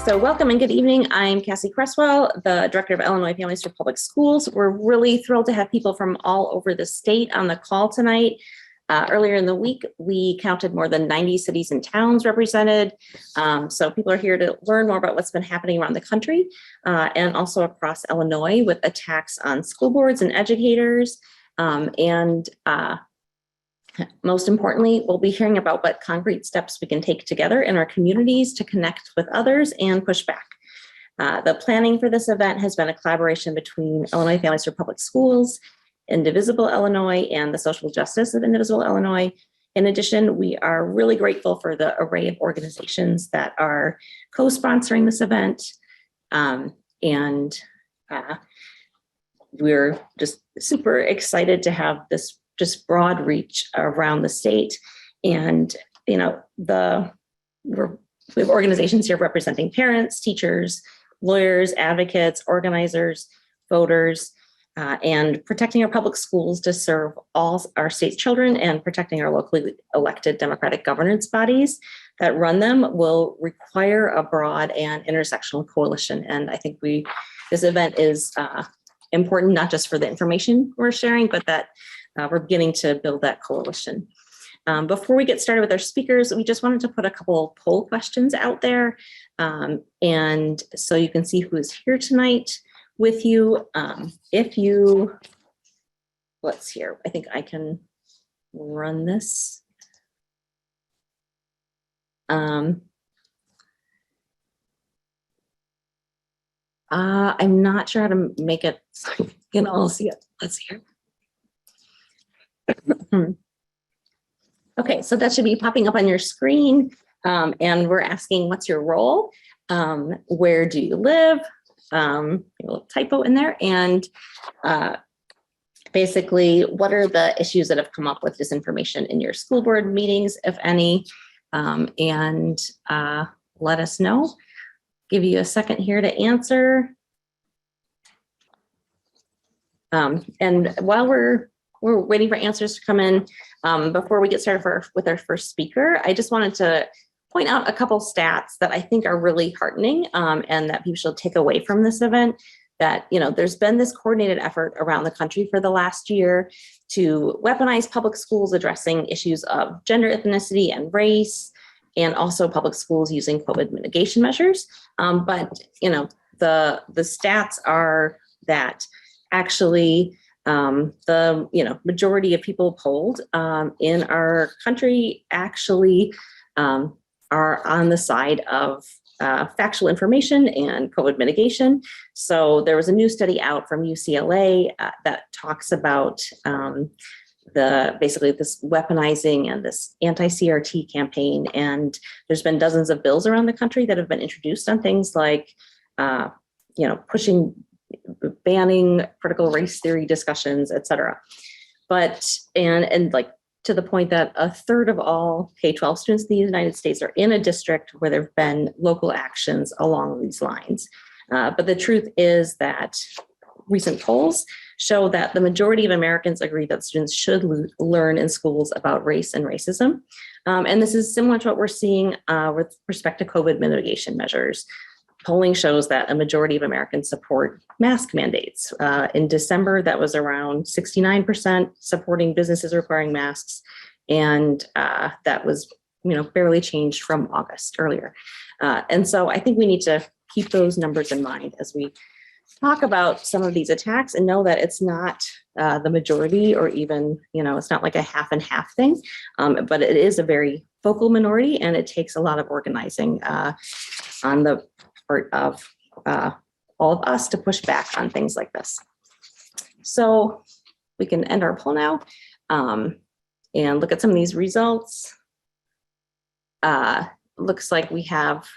So welcome and good evening. I'm Cassie Cresswell, the Director of Illinois Families for Public Schools. We're really thrilled to have people from all over the state on the call tonight. Earlier in the week, we counted more than 90 cities and towns represented. So people are here to learn more about what's been happening around the country and also across Illinois with attacks on school boards and educators. Most importantly, we'll be hearing about what concrete steps we can take together in our communities to connect with others and push back. The planning for this event has been a collaboration between Illinois Families for Public Schools, Indivisible Illinois, and the Social Justice of Indivisible Illinois. In addition, we are really grateful for the array of organizations that are co-sponsoring this event. We're just super excited to have this just broad reach around the state. And, you know, we have organizations here representing parents, teachers, lawyers, advocates, organizers, voters, and protecting our public schools to serve all our state's children and protecting our locally elected democratic governance bodies that run them will require a broad and intersectional coalition. And I think this event is important, not just for the information we're sharing, but that we're beginning to build that coalition. Before we get started with our speakers, we just wanted to put a couple poll questions out there. And so you can see who is here tonight with you. Let's see here, I think I can run this. I'm not sure how to make it so you can all see it. Let's see here. Okay, so that should be popping up on your screen. And we're asking, what's your role? Where do you live? A little typo in there. And basically, what are the issues that have come up with disinformation in your school board meetings, if any? And let us know. Give you a second here to answer. And while we're waiting for answers to come in, before we get started with our first speaker, I just wanted to point out a couple stats that I think are really heartening and that people should take away from this event. That, you know, there's been this coordinated effort around the country for the last year to weaponize public schools addressing issues of gender, ethnicity, and race, and also public schools using COVID mitigation measures. But, you know, the stats are that actually the majority of people polled in our country actually are on the side of factual information and COVID mitigation. So there was a new study out from UCLA that talks about basically this weaponizing and this anti-CRT campaign. And there's been dozens of bills around the country that have been introduced on things like, banning critical race theory discussions, et cetera. But, and like to the point that a third of all K-12 students in the United States are in a district where there have been local actions along these lines. But the truth is that recent polls show that the majority of Americans agree that students should learn in schools about race and racism. And this is similar to what we're seeing with respect to COVID mitigation measures. Polling shows that a majority of Americans support mask mandates. In December, that was around 69% supporting businesses requiring masks. And that was, barely changed from August earlier. And so I think we need to keep those numbers in mind as we talk about some of these attacks and know that it's not the majority or even, it's not like a half and half thing, but it is a very vocal minority and it takes a lot of organizing on the part of all of us to push back on things like this. So we can end our poll now and look at some of these results. Looks like we have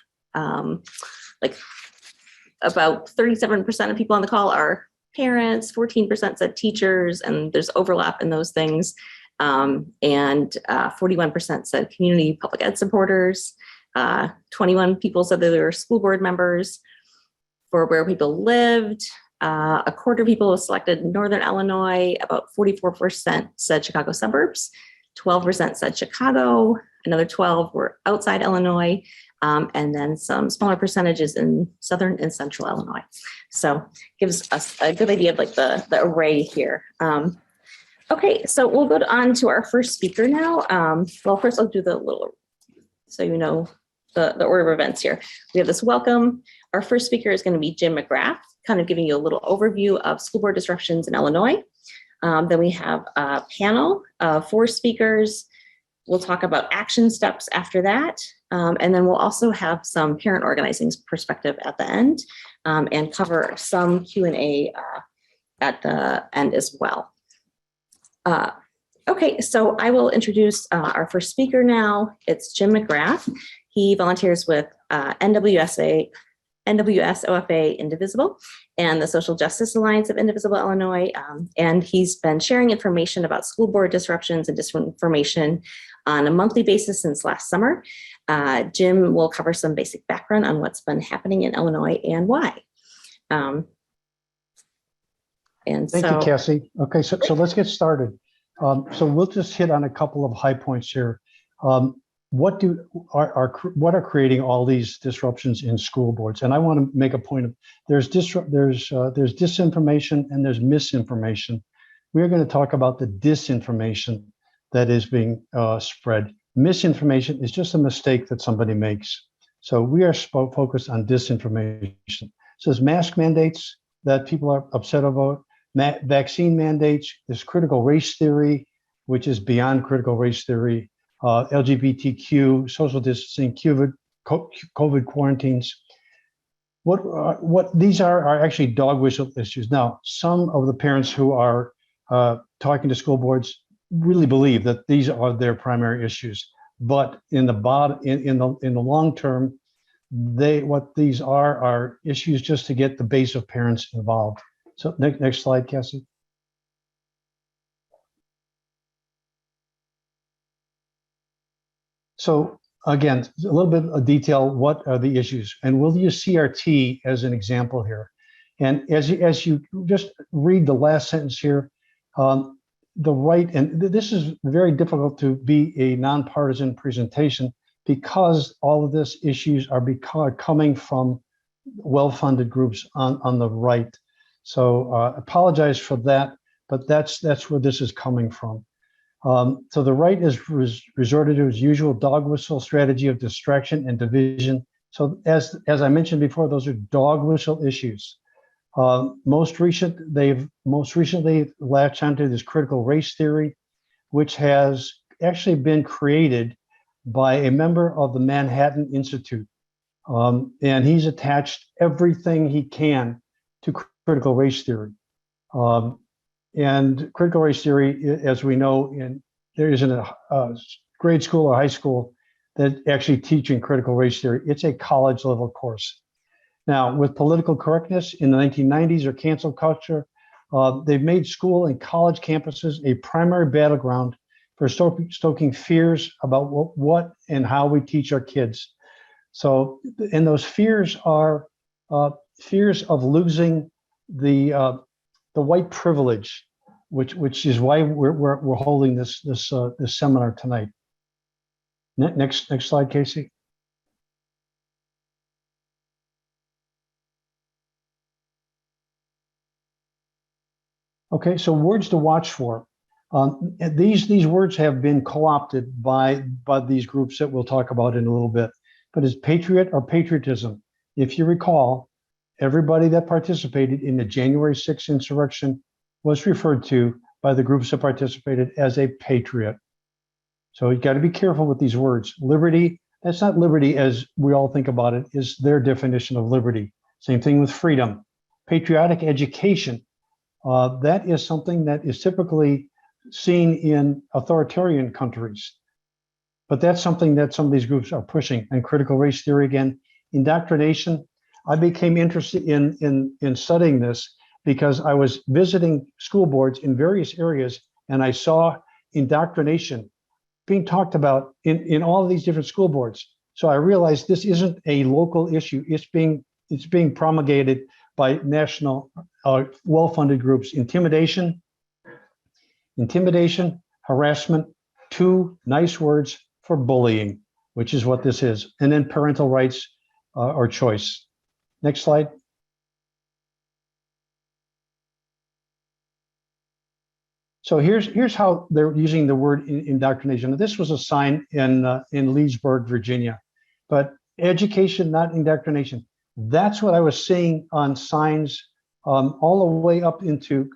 about 37% of people on the call are parents, 14% said teachers, and there's overlap in those things. And 41% said community public ed supporters. 21 people said that they were school board members. For where people lived, a quarter of people selected Northern Illinois, about 44% said Chicago suburbs, 12% said Chicago, another 12 were outside Illinois, and then some smaller percentages in southern and central Illinois. So gives us a good idea of like the array here. Okay, so we'll go on to our first speaker now. Well, first I'll do the little, so you know the order of events here. We have this welcome. Our first speaker is going to be Jim McGrath, kind of giving you a little overview of school board disruptions in Illinois. Then we have a panel of 4 speakers. We'll talk about action steps after that. And then we'll also have some parent organizing perspective at the end, and cover some Q&A at the end as well. Okay, so I will introduce our first speaker now. It's Jim McGrath. He volunteers with NWSOFA Indivisible and the Social Justice Alliance of Indivisible, Illinois. And he's been sharing information about school board disruptions and disinformation on a monthly basis since last summer. Jim will cover some basic background on what's been happening in Illinois and why. Thank you, Cassie. Okay, so let's get started. So we'll just hit on a couple of high points here. What are creating all these disruptions in school boards? And I want to make a point of there's disinformation and there's misinformation. We're going to talk about the disinformation that is being spread. Misinformation is just a mistake that somebody makes. So we are focused on disinformation. So there's mask mandates that people are upset about, vaccine mandates, there's critical race theory, which is beyond critical race theory, LGBTQ, social distancing, COVID quarantines. What these are actually dog whistle issues. Now, some of the parents who are talking to school boards really believe that these are their primary issues, but in the long term, what these are issues just to get the base of parents involved. So next slide, Cassie. So again, a little bit of detail, what are the issues? And we'll use CRT as an example here. And as you just read the last sentence here, the right, and this is very difficult to be a nonpartisan presentation because all of these issues are coming from well-funded groups on the right. So apologize for that, but that's where this is coming from. So the right is resorted to its usual dog whistle strategy of distraction and division. So as I mentioned before, those are dog whistle issues. Most recently latched onto this critical race theory, which has actually been created by a member of the Manhattan Institute. And he's attached everything he can to critical race theory. And critical race theory, as we know, there isn't a grade school or high school that actually teaching critical race theory. It's a college level course. Now, with political correctness in the 1990s or cancel culture, they've made school and college campuses a primary battleground for stoking fears about what and how we teach our kids. So, and those fears are fears of losing the white privilege, which is why we're holding this seminar tonight. Next slide, Casey. Okay, so words to watch for. These words have been co-opted by these groups that we'll talk about in a little bit. But is patriot or patriotism? If you recall, everybody that participated in the January 6th insurrection was referred to by the groups that participated as a patriot. So you got to be careful with these words. Liberty, that's not liberty as we all think about it, is their definition of liberty. Same thing with freedom. Patriotic education, that is something that is typically seen in authoritarian countries. But that's something that some of these groups are pushing. And critical race theory again, indoctrination. I became interested in studying this because I was visiting school boards in various areas and I saw indoctrination being talked about in all of these different school boards. So I realized this isn't a local issue. It's being promulgated by national well-funded groups. Intimidation, harassment, two nice words for bullying. which is what this is. And then parental rights or choice. Next slide. So here's how they're using the word indoctrination. This was a sign in Leesburg, Virginia, but education, not indoctrination. That's what I was seeing on signs all the way up into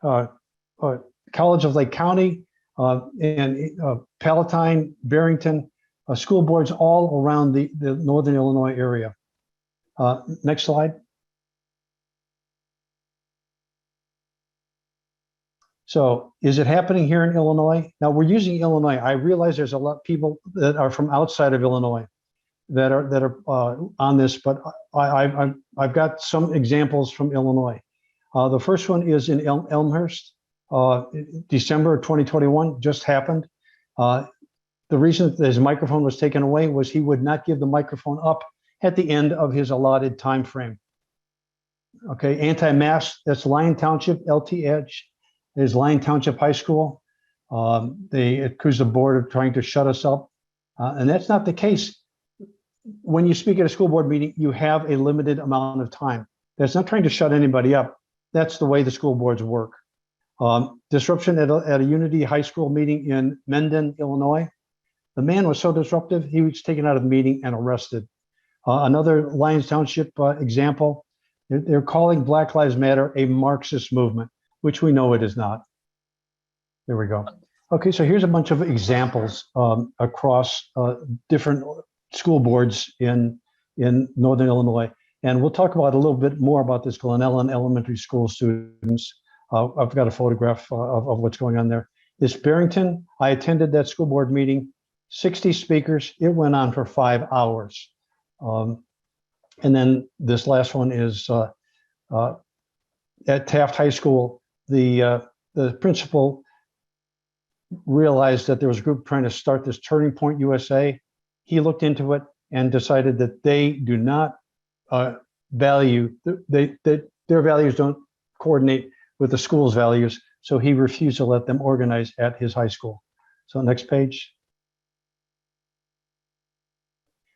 College of Lake County and Palatine, Barrington, school boards all around the Northern Illinois area. Next slide. So is it happening here in Illinois? Now we're using Illinois. I realize there's a lot of people that are from outside of Illinois that are on this, but I've got some examples from Illinois. The first one is in Elmhurst, December of 2021, just happened. The reason that his microphone was taken away was he would not give the microphone up at the end of his allotted time frame. Okay, anti-mask, that's Lyon Township, LT Edge. Is Lyon Township High School. They accuse the board of trying to shut us up. And that's not the case. When you speak at a school board meeting, you have a limited amount of time. That's not trying to shut anybody up. That's the way the school boards work. Disruption at a Unity High School meeting in Mendon, Illinois. The man was so disruptive, he was taken out of the meeting and arrested. Another Lyons Township example, they're calling Black Lives Matter a Marxist movement, which we know it is not. There we go. Okay, so here's a bunch of examples across different school boards in Northern Illinois. And we'll talk about a little bit more about this Glenellen Elementary School students. I've got a photograph of what's going on there. This Barrington, I attended that school board meeting, 60 speakers. It went on for 5 hours. And then this last one is at Taft High School. The principal realized that there was a group trying to start this Turning Point USA. He looked into it and decided that they do not value, that their values don't coordinate with the school's values. So he refused to let them organize at his high school. So next page.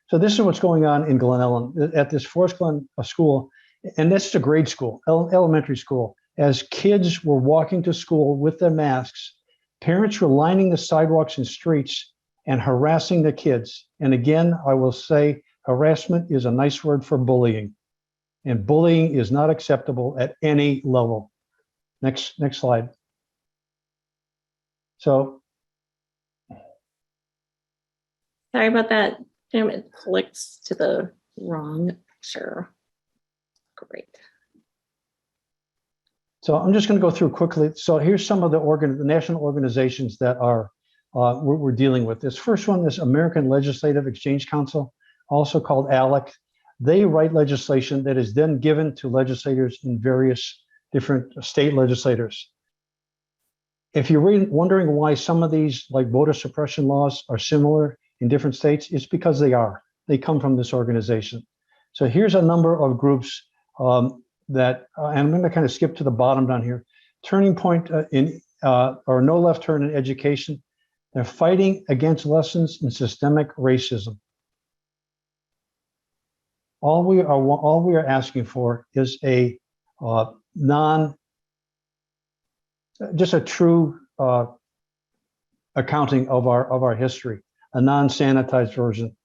So this is what's going on in Glenellen at this Forest Glen school. And this is a grade school, elementary school. As kids were walking to school with their masks, parents were lining the sidewalks and streets and harassing the kids. And again, I will say harassment is a nice word for bullying. And bullying is not acceptable at any level. Next slide. So. Sorry about that. It clicks to the wrong picture. Great. So I'm just going to go through quickly. So here's some of the national organizations that are we're dealing with. This first one is American Legislative Exchange Council, also called ALEC. They write legislation that is then given to legislators in various different state legislators. If you're wondering why some of these, like voter suppression laws, are similar in different states, it's because they are. They come from this organization. So here's a number of groups that, and I'm going to kind of skip to the bottom down here. Turning Point or No Left Turn in Education. They're fighting against lessons in systemic racism. All we are asking for is a just a true accounting of our history, a non-sanitized version.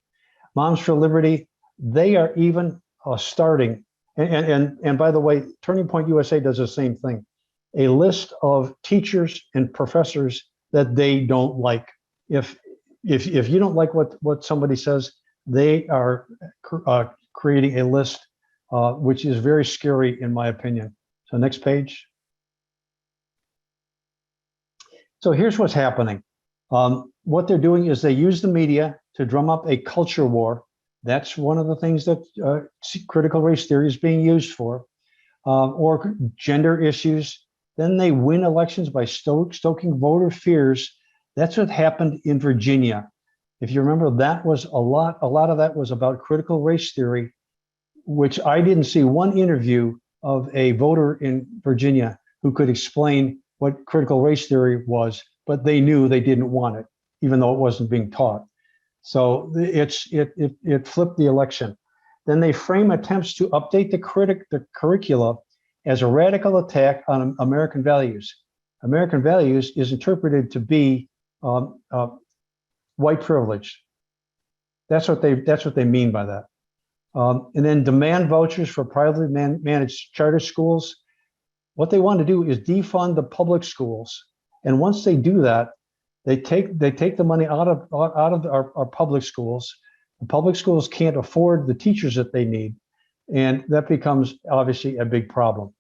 Moms for Liberty, they are even starting, and by the way, Turning Point USA does the same thing, a list of teachers and professors that they don't like. If you don't like what somebody says, they are creating a list, which is very scary in my opinion. So next page. So here's what's happening. What they're doing is they use the media to drum up a culture war. That's one of the things that critical race theory is being used for, or gender issues. Then they win elections by stoking voter fears. That's what happened in Virginia. If you remember, that was a lot of that was about critical race theory, which I didn't see one interview of a voter in Virginia who could explain what critical race theory was, but they knew they didn't want it, even though it wasn't being taught. So it flipped the election. Then they frame attempts to update the curricula as a radical attack on American values. American values is interpreted to be white privilege. That's what they mean by that. And then demand vouchers for privately managed charter schools. What they want to do is defund the public schools, and once they do that, they take the money out of our public schools. The public schools can't afford the teachers that they need, and that becomes obviously a big problem.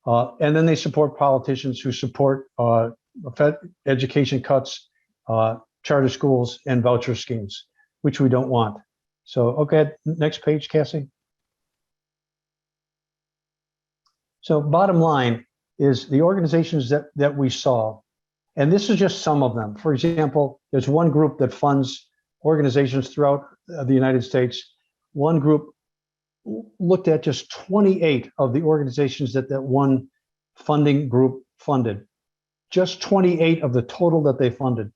And then they support politicians who support education cuts, charter schools, and voucher schemes, which we don't want. So, okay, next page, Cassie. So bottom line is the organizations that we saw, and this is just some of them. For example, there's one group that funds organizations throughout the United States. One group looked at just 28 of the organizations that one funding group funded. Just 28 of the total that they funded.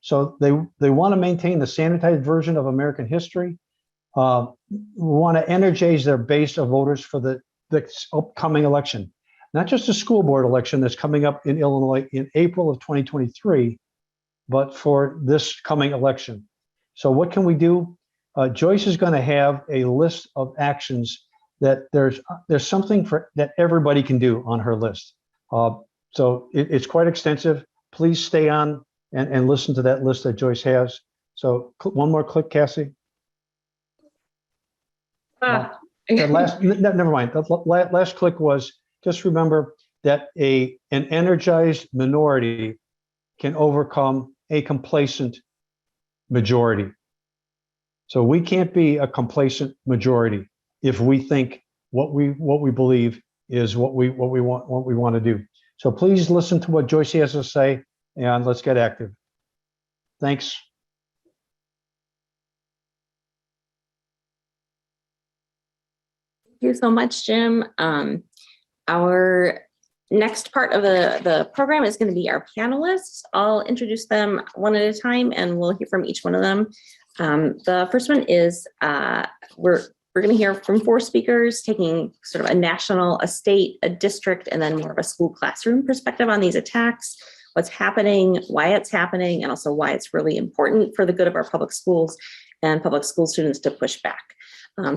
So they want to maintain the sanitized version of American history. Want to energize their base of voters for the upcoming election. Not just the school board election that's coming up in Illinois in April of 2023, but for this coming election. So what can we do? Joyce is going to have a list of actions that there's something that everybody can do on her list. So it's quite extensive. Please stay on and listen to that list that Joyce has. So one more click, Cassie. Never mind. The last click was, just remember that an energized minority can overcome a complacent majority. So we can't be a complacent majority if we think what we believe is what we want to do. So please listen to what Joyce has to say, and let's get active. Thanks. Thank you so much, Jim. Our next part of the program is going to be our panelists. I'll introduce them one at a time, and we'll hear from each one of them. The first one is we're going to hear from 4 speakers taking sort of a national, a state, a district, and then more of a school classroom perspective on these attacks, what's happening, why it's happening, and also why it's really important for the good of our public schools and public school students to push back.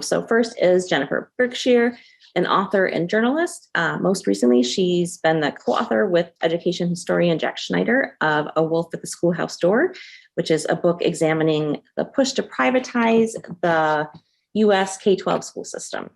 So first is Jennifer Berkshire, an author and journalist. Most recently, she's been the co-author with education historian Jack Schneider of A Wolf at the Schoolhouse Door, which is a book examining the push to privatize the U.S. K-12 school system.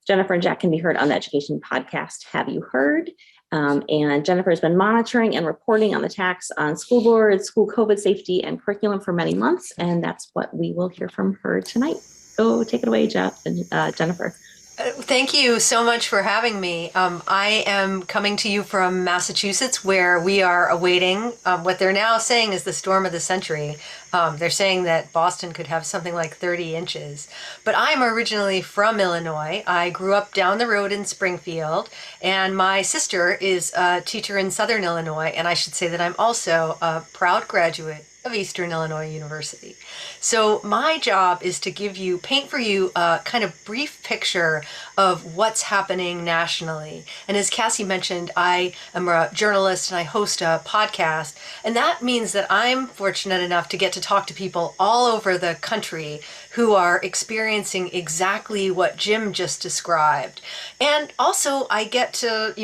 Jennifer and Jack can be heard on the education podcast, Have You Heard? And Jennifer has been monitoring and reporting on the attacks on school boards, school COVID safety, and curriculum for many months. And that's what we will hear from her tonight. So take it away, Jeff and Jennifer. Thank you so much for having me. I am coming to you from Massachusetts, where we are awaiting what they're now saying is the storm of the century. They're saying that Boston could have something like 30 inches. But I'm originally from Illinois. I grew up down the road in Springfield, and my sister is a teacher in Southern Illinois, and I should say that I'm also a proud graduate of Eastern Illinois University. So my job is to paint for you a kind of brief picture of what's happening nationally. And as Cassie mentioned, I am a journalist and I host a podcast. And that means that I'm fortunate enough to get to talk to people all over the country who are experiencing exactly what Jim just described. And also I get to,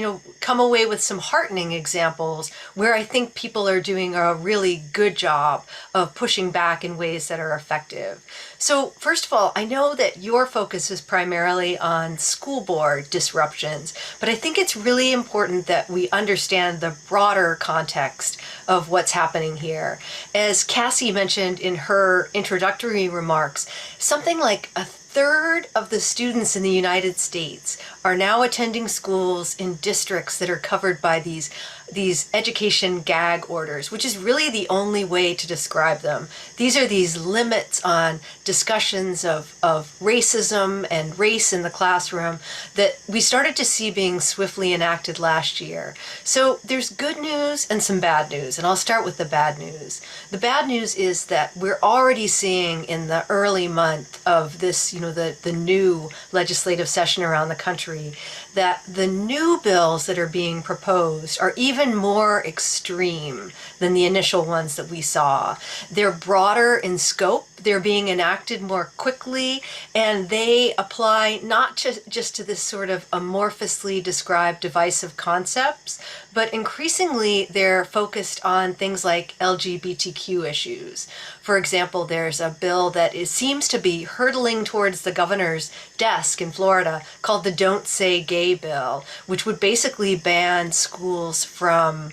come away with some heartening examples where I think people are doing a really good job of pushing back in ways that are effective. So first of all, I know that your focus is primarily on school board disruptions, but I think it's really important that we understand the broader context of what's happening here. As Cassie mentioned in her introductory remarks, something like a third of the students in the United States are now attending schools in districts that are covered by these these education gag orders, which is really the only way to describe them. These are these limits on discussions of racism and race in the classroom that we started to see being swiftly enacted last year. So there's good news and some bad news, and I'll start with the bad news. The bad news is that we're already seeing in the early month of this, the new legislative session around the country, that the new bills that are being proposed are even more extreme than the initial ones that we saw. They're broader in scope, they're being enacted more quickly, and they apply not just to this sort of amorphously described divisive concepts, but increasingly they're focused on things like LGBTQ issues. For example, there's a bill that seems to be hurtling towards the governor's desk in Florida called the Don't Say Gay bill, which would basically ban schools from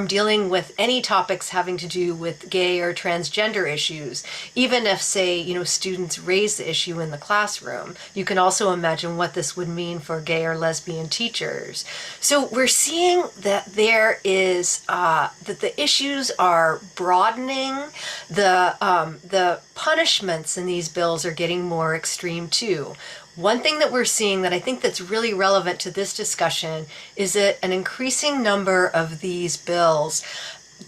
dealing with any topics having to do with gay or transgender issues, even if, say, students raise the issue in the classroom. You can also imagine what this would mean for gay or lesbian teachers. So we're seeing that there is that the issues are broadening. The punishments in these bills are getting more extreme too. One thing that we're seeing that I think that's really relevant to this discussion is that an increasing number of these bills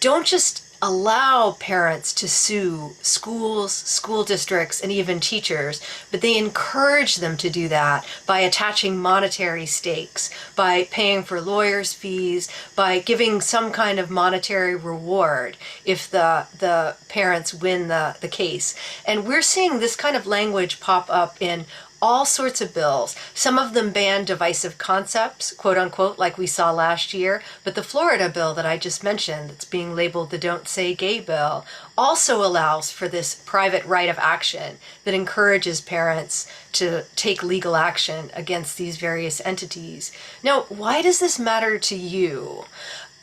don't just allow parents to sue schools, school districts, and even teachers, but they encourage them to do that by attaching monetary stakes, by paying for lawyers' fees, by giving some kind of monetary reward if the parents win the case. And we're seeing this kind of language pop up in all sorts of bills. Some of them ban divisive concepts, quote unquote, like we saw last year. But the Florida bill that I just mentioned, that's being labeled the Don't Say Gay bill, also allows for this private right of action that encourages parents to take legal action against these various entities. Now, why does this matter to you?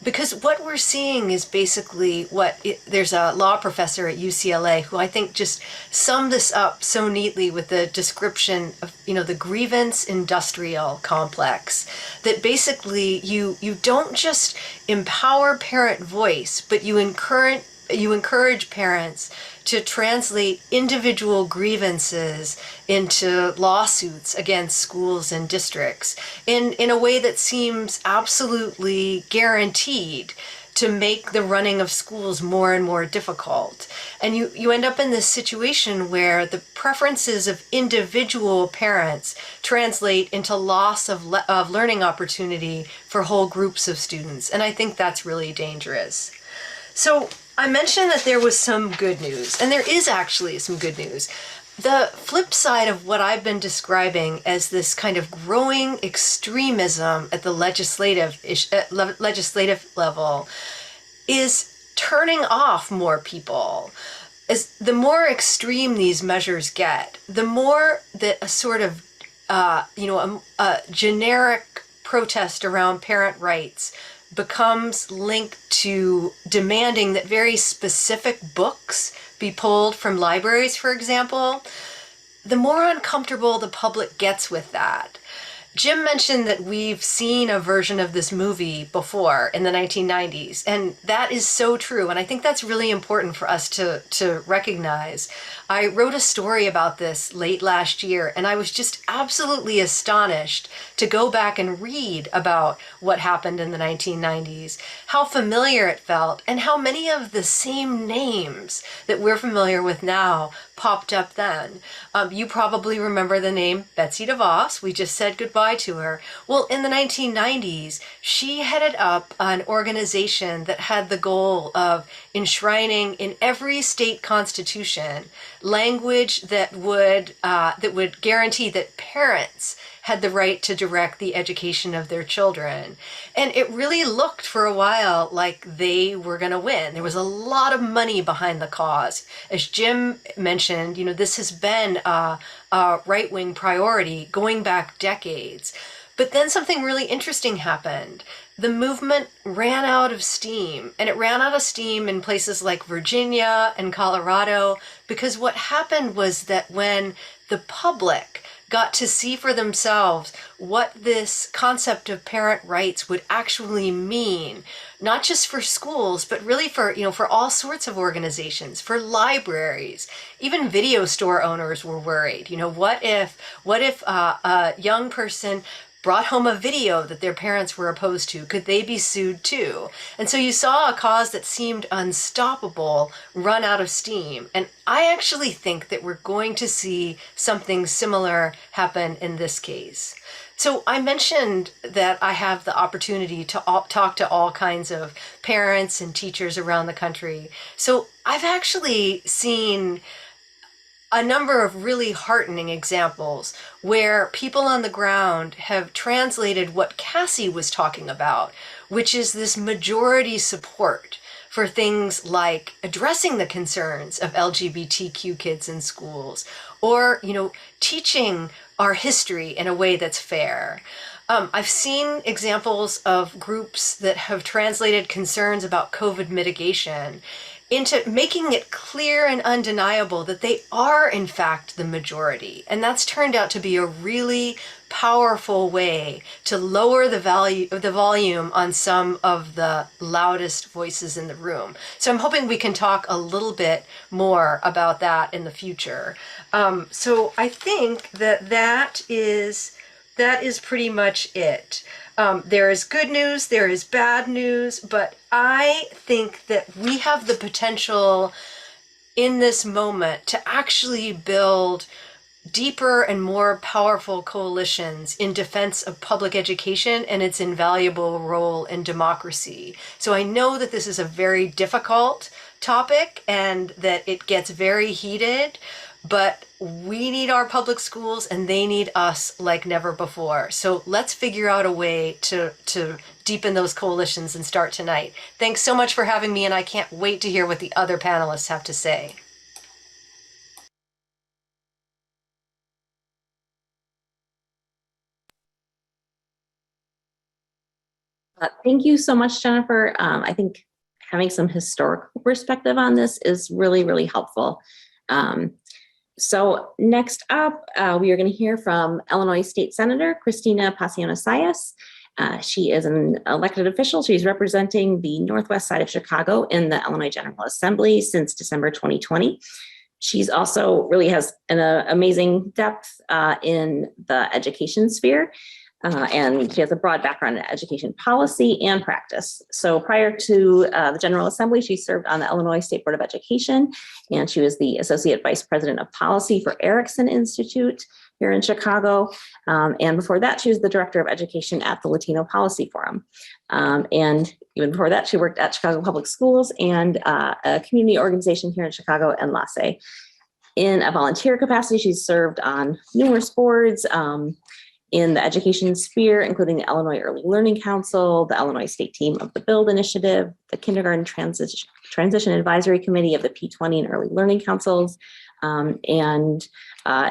Because what we're seeing is basically there's a law professor at UCLA who I think just summed this up so neatly with the description of, the grievance industrial complex, that basically you don't just empower parent voice, but you encourage parents to translate individual grievances into lawsuits against schools and districts in a way that seems absolutely guaranteed to make the running of schools more and more difficult. And you end up in this situation where the preferences of individual parents translate into loss of learning opportunity for whole groups of students. And I think that's really dangerous. So I mentioned that there was some good news, and there is actually some good news. The flip side of what I've been describing as this kind of growing extremism at the legislative level is turning off more people. As the more extreme these measures get, the more that a sort of a generic protest around parent rights becomes linked to demanding that very specific books be pulled from libraries, for example, the more uncomfortable the public gets with that. Jim mentioned that we've seen a version of this movie before in the 1990s, and that is so true, and I think that's really important for us to recognize. I wrote a story about this late last year, and I was just absolutely astonished to go back and read about what happened in the 1990s, how familiar it felt, and how many of the same names that we're familiar with now popped up then. You probably remember the name Betsy DeVos. We just said goodbye to her. Well, in the 1990s, she headed up an organization that had the goal of enshrining in every state constitution language that would guarantee that parents had the right to direct the education of their children. And it really looked for a while like they were going to win. There was a lot of money behind the cause. As Jim mentioned, this has been a right-wing priority going back decades. But then something really interesting happened. The movement ran out of steam, and it ran out of steam in places like Virginia and Colorado, because what happened was that when the public got to see for themselves what this concept of parent rights would actually mean, not just for schools, but really for, for all sorts of organizations, for libraries, even video store owners were worried. What if a young person brought home a video that their parents were opposed to? Could they be sued too? And so you saw a cause that seemed unstoppable run out of steam. And I actually think that we're going to see something similar happen in this case. So I mentioned that I have the opportunity to talk to all kinds of parents and teachers around the country. So I've actually seen a number of really heartening examples where people on the ground have translated what Cassie was talking about, which is this majority support for things like addressing the concerns of LGBTQ kids in schools, or, teaching our history in a way that's fair. I've seen examples of groups that have translated concerns about COVID mitigation into making it clear and undeniable that they are in fact the majority. And that's turned out to be a really powerful way to lower the volume on some of the loudest voices in the room. So I'm hoping we can talk a little bit more about that in the future. So I think that is pretty much it. There is good news, there is bad news, but I think that we have the potential in this moment to actually build deeper and more powerful coalitions in defense of public education and its invaluable role in democracy. So I know that this is a very difficult topic and that it gets very heated, but we need our public schools and they need us like never before. So let's figure out a way to deepen those coalitions and start tonight. Thanks so much for having me, and I can't wait to hear what the other panelists have to say. Thank you so much, Jennifer. I think having some historical perspective on this is really, really helpful. So next up, we are going to hear from Illinois State Senator Christina Paciano-Sayas. She is an elected official. She's representing the northwest side of Chicago in the Illinois General Assembly since December 2020. She's also really has an amazing depth in the education sphere. And she has a broad background in education policy and practice. So prior to the General Assembly, she served on the Illinois State Board of Education, and she was the Associate Vice President of Policy for Erickson Institute here in Chicago. And before that, she was the Director of Education at the Latino Policy Forum. And even before that, she worked at Chicago Public Schools and a community organization here in Chicago and LASE. In a volunteer capacity, she's served on numerous boards, in the education sphere, including the Illinois Early Learning Council, the Illinois State Team of the Build Initiative, the Kindergarten Transition Advisory Committee of the P20 and Early Learning Councils, and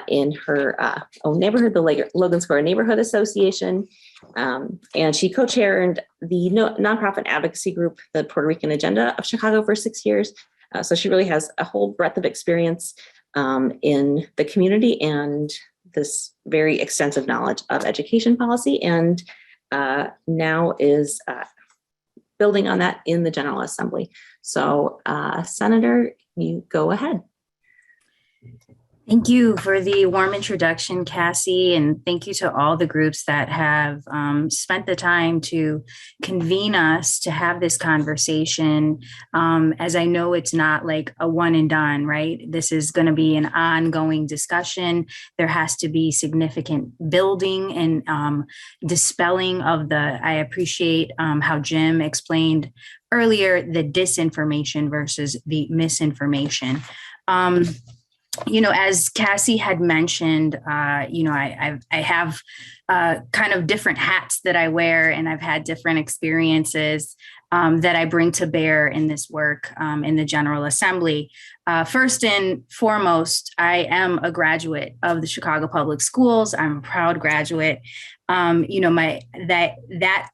in her own neighborhood, the Logan Square Neighborhood Association. And she co-chaired the nonprofit advocacy group, the Puerto Rican Agenda of Chicago, for 6 years. So she really has a whole breadth of experience in the community and this very extensive knowledge of education policy, and now is building on that in the General Assembly. So Senator, you go ahead. Thank you for the warm introduction, Cassie, and thank you to all the groups that have spent the time to convene us to have this conversation. As I know, it's not like a one and done, right? This is going to be an ongoing discussion. There has to be significant building and dispelling of I appreciate how Jim explained earlier the disinformation versus the misinformation. As Cassie had mentioned, I have kind of different hats that I wear, and I've had different experiences that I bring to bear in this work in the General Assembly. First and foremost, I am a graduate of the Chicago Public Schools. I'm a proud graduate. That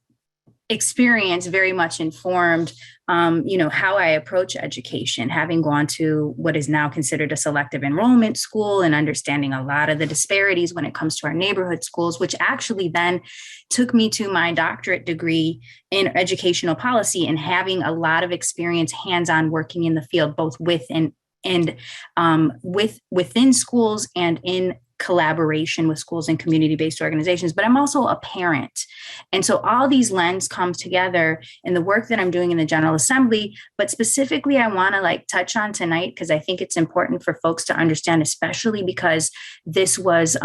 experience very much informed how I approach education, having gone to what is now considered a selective enrollment school and understanding a lot of the disparities when it comes to our neighborhood schools, which actually then took me to my doctorate degree in educational policy and having a lot of experience hands-on working in the field, both within schools and in collaboration with schools and community-based organizations, but I'm also a parent. And so all these lenses come together in the work that I'm doing in the General Assembly, but specifically I want to touch on tonight, because I think it's important for folks to understand, especially because this was,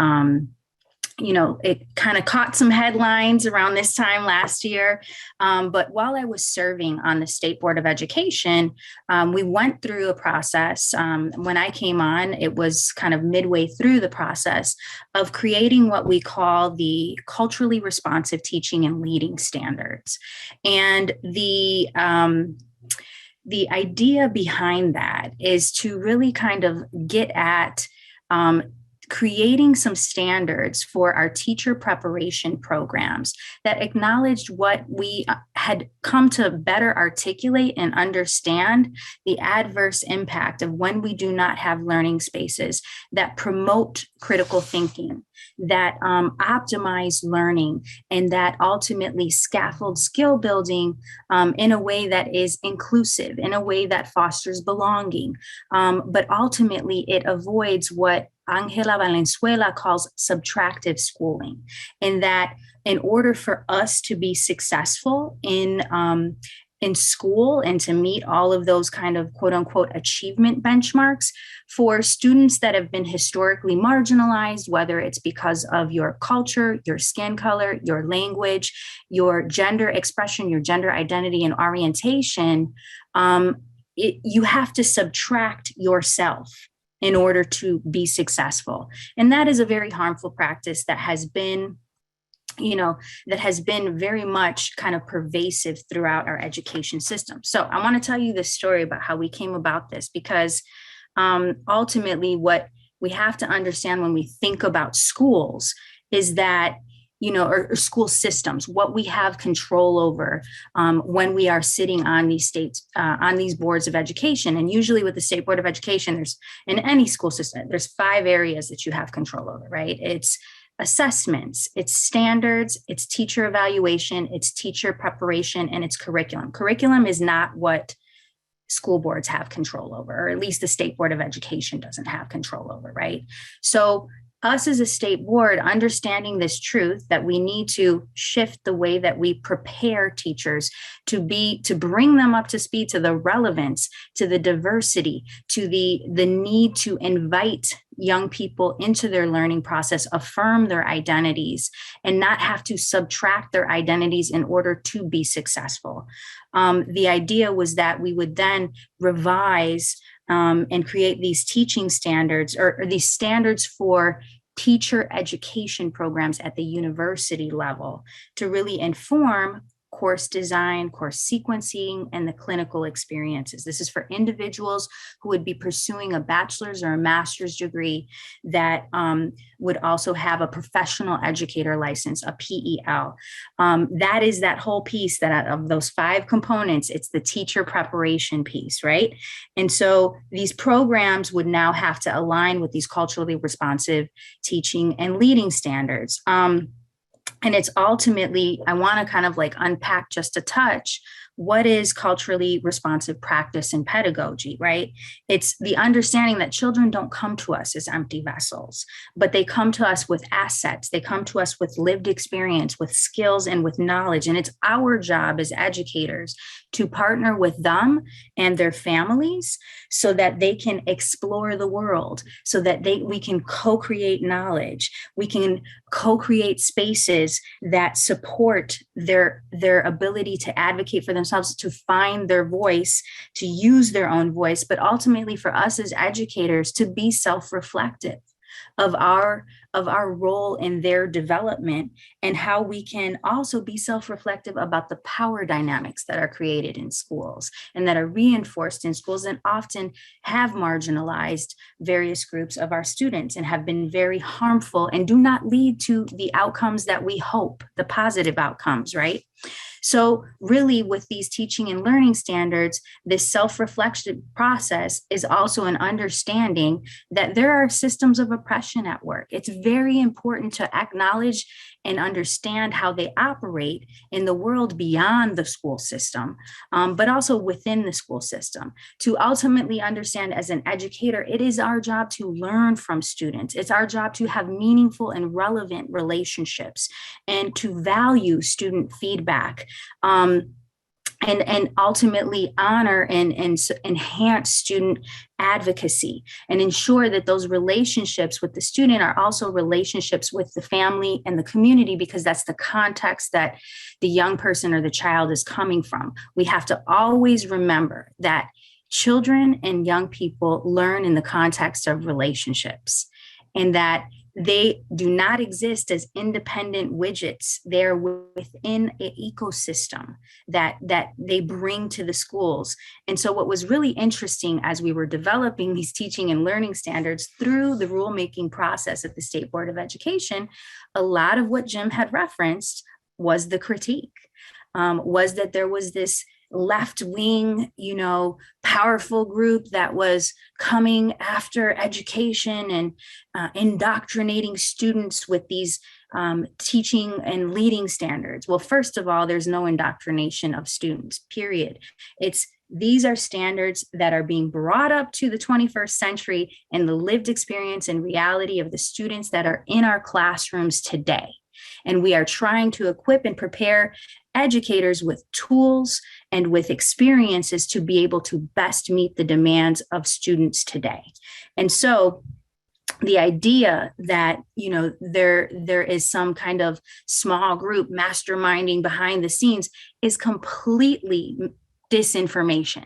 it kind of caught some headlines around this time last year. But while I was serving on the State Board of Education, we went through a process. When I came on, it was kind of midway through the process of creating what we call the culturally responsive teaching and leading standards. And the idea behind that is to really kind of get at creating some standards for our teacher preparation programs that acknowledged what we had come to better articulate and understand the adverse impact of when we do not have learning spaces that promote critical thinking, that optimize learning, and that ultimately scaffold skill building in a way that is inclusive, in a way that fosters belonging. But ultimately, it avoids what Angela Valenzuela calls subtractive schooling, in that in order for us to be successful in school and to meet all of those kind of quote unquote achievement benchmarks for students that have been historically marginalized, whether it's because of your culture, your skin color, your language, your gender expression, your gender identity and orientation, you have to subtract yourself in order to be successful. And that is a very harmful practice that has been very much kind of pervasive throughout our education system. So I want to tell you this story about how we came about this, because ultimately what we have to understand when we think about schools is that, or school systems, what we have control over when we are sitting on these on these boards of education. And usually with the State Board of Education, in any school system, there's 5 areas that you have control over, right? It's assessments, it's standards, it's teacher evaluation, it's teacher preparation, and it's curriculum. Curriculum is not what school boards have control over, or at least the State Board of Education doesn't have control over, right? So us as a state board, understanding this truth that we need to shift the way that we prepare teachers to bring them up to speed, to the relevance, to the diversity, to the need to invite young people into their learning process, affirm their identities, and not have to subtract their identities in order to be successful. The idea was that we would then revise and create these teaching standards or these standards for teacher education programs at the university level to really inform course design, course sequencing, and the clinical experiences. This is for individuals who would be pursuing a bachelor's or a master's degree that would also have a professional educator license, a PEL. That is that whole piece that of those 5 components, it's the teacher preparation piece, right? And so these programs would now have to align with these culturally responsive teaching and leading standards. And it's ultimately, I want to kind of unpack just a touch, what is culturally responsive practice and pedagogy, right? It's the understanding that children don't come to us as empty vessels, but they come to us with assets. They come to us with lived experience, with skills, and with knowledge. And it's our job as educators to partner with them and their families so that they can explore the world, so that we can co-create knowledge. We can co-create spaces that support their ability to advocate for themselves, to find their voice, to use their own voice, but ultimately for us as educators to be self-reflective of our of our role in their development, and how we can also be self-reflective about the power dynamics that are created in schools and that are reinforced in schools and often have marginalized various groups of our students and have been very harmful and do not lead to the outcomes that we hope, the positive outcomes, right? So really, with these teaching and learning standards, this self-reflection process is also an understanding that there are systems of oppression at work. It's very important to acknowledge and understand how they operate in the world beyond the school system, but also within the school system. To ultimately understand, as an educator, it is our job to learn from students. It's our job to have meaningful and relevant relationships and to value student feedback. And ultimately honor and enhance student advocacy and ensure that those relationships with the student are also relationships with the family and the community, because that's the context that the young person or the child is coming from. We have to always remember that children and young people learn in the context of relationships, and that they do not exist as independent widgets. They're within an ecosystem that they bring to the schools. And so what was really interesting as we were developing these teaching and learning standards through the rulemaking process at the State Board of Education, a lot of what Jim had referenced was the critique, was that there was this left-wing, powerful group that was coming after education and indoctrinating students with these teaching and leading standards. Well, first of all, there's no indoctrination of students, period. These are standards that are being brought up to the 21st century and the lived experience and reality of the students that are in our classrooms today. And we are trying to equip and prepare educators with tools and with experiences to be able to best meet the demands of students today. And so the idea that, there is some kind of small group masterminding behind the scenes is completely disinformation,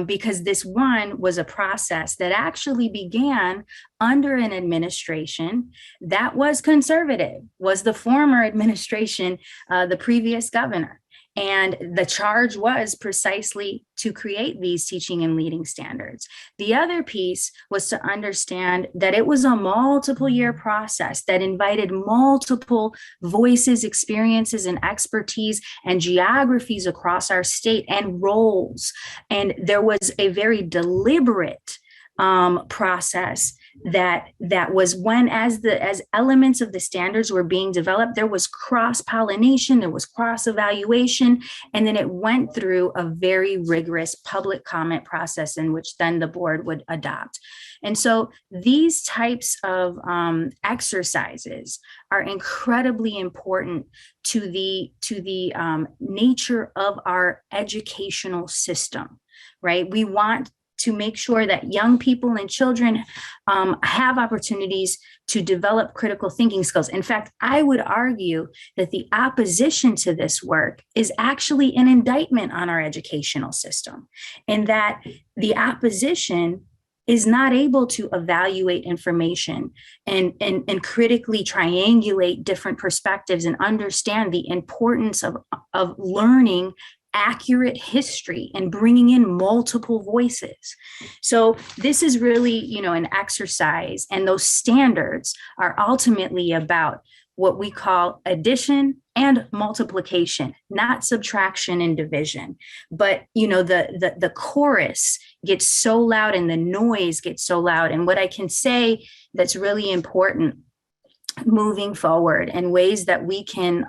because this one was a process that actually began under an administration that was conservative, was the former administration, the previous governor. And the charge was precisely to create these teaching and leading standards. The other piece was to understand that it was a multiple year process that invited multiple voices, experiences, and expertise and geographies across our state and roles. And there was a very deliberate process that was when, as elements of the standards were being developed, there was cross-pollination, there was cross-evaluation, and then it went through a very rigorous public comment process in which then the board would adopt. And so these types of exercises are incredibly important to the nature of our educational system, right? We want to make sure that young people and children have opportunities to develop critical thinking skills. In fact, I would argue that the opposition to this work is actually an indictment on our educational system, and that the opposition is not able to evaluate information and critically triangulate different perspectives and understand the importance of learning accurate history and bringing in multiple voices. So this is really, an exercise, and those standards are ultimately about what we call addition and multiplication, not subtraction and division. But, the chorus gets so loud and the noise gets so loud. And what I can say that's really important moving forward and ways that we can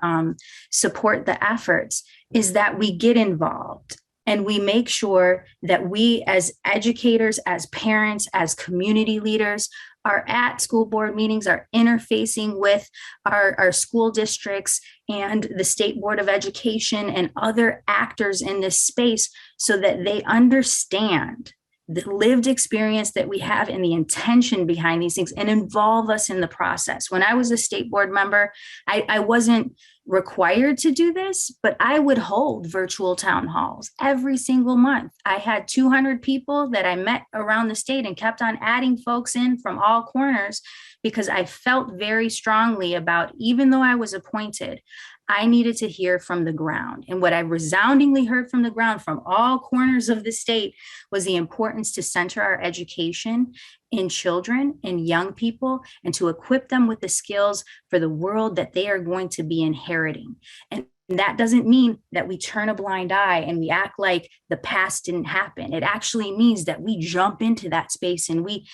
support the efforts is that we get involved and we make sure that we, as educators, as parents, as community leaders, are at school board meetings, are interfacing with our school districts and the State Board of Education and other actors in this space so that they understand the lived experience that we have and the intention behind these things and involve us in the process. When I was a state board member, I wasn't required to do this, but I would hold virtual town halls every single month. I had 200 people that I met around the state and kept on adding folks in from all corners because I felt very strongly about, even though I was appointed, I needed to hear from the ground. And what I resoundingly heard from the ground from all corners of the state was the importance to center our education in children and young people and to equip them with the skills for the world that they are going to be inheriting. And that doesn't mean that we turn a blind eye and we act like the past didn't happen. It actually means that we jump into that space and we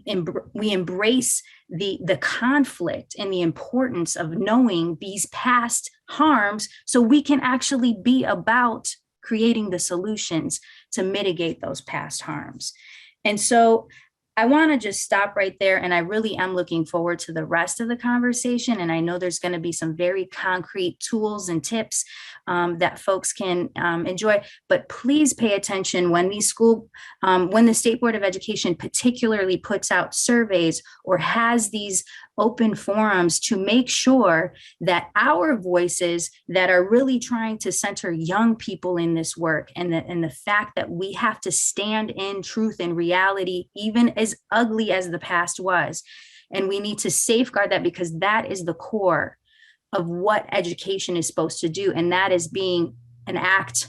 embrace the conflict and the importance of knowing these past harms so we can actually be about creating the solutions to mitigate those past harms. And so I want to just stop right there. And I really am looking forward to the rest of the conversation. And I know there's going to be some very concrete tools and tips that folks can enjoy. But please pay attention when when the State Board of Education particularly puts out surveys or has these open forums to make sure that our voices that are really trying to center young people in this work and the fact that we have to stand in truth and reality, even as ugly as the past was. And we need to safeguard that because that is the core of what education is supposed to do. And that is being an act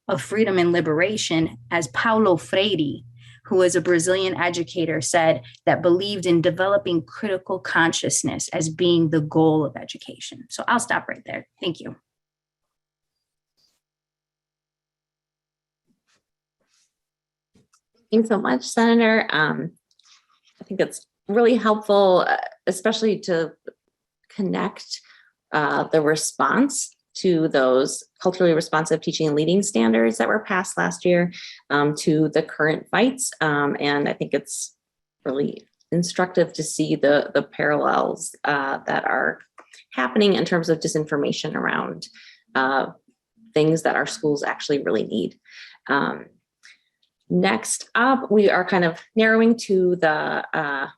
of freedom and liberation, as Paulo Freire, who is a Brazilian educator, said, that believed in developing critical consciousness as being the goal of education. So I'll stop right there. Thank you. Thanks so much, Senator. I think it's really helpful, especially to connect the response to those culturally responsive teaching and leading standards that were passed last year to the current fights. And I think it's really instructive to see the parallels that are happening in terms of disinformation around things that our schools actually really need. Next up, we are kind of narrowing to the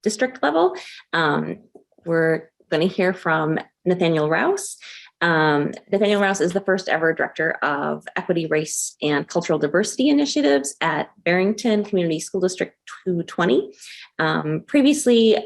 district level. We're going to hear from Nathaniel Rouse. Nathaniel Rouse is the first ever director of Equity, Race, and Cultural Diversity Initiatives at Barrington Community School District 220. Previously,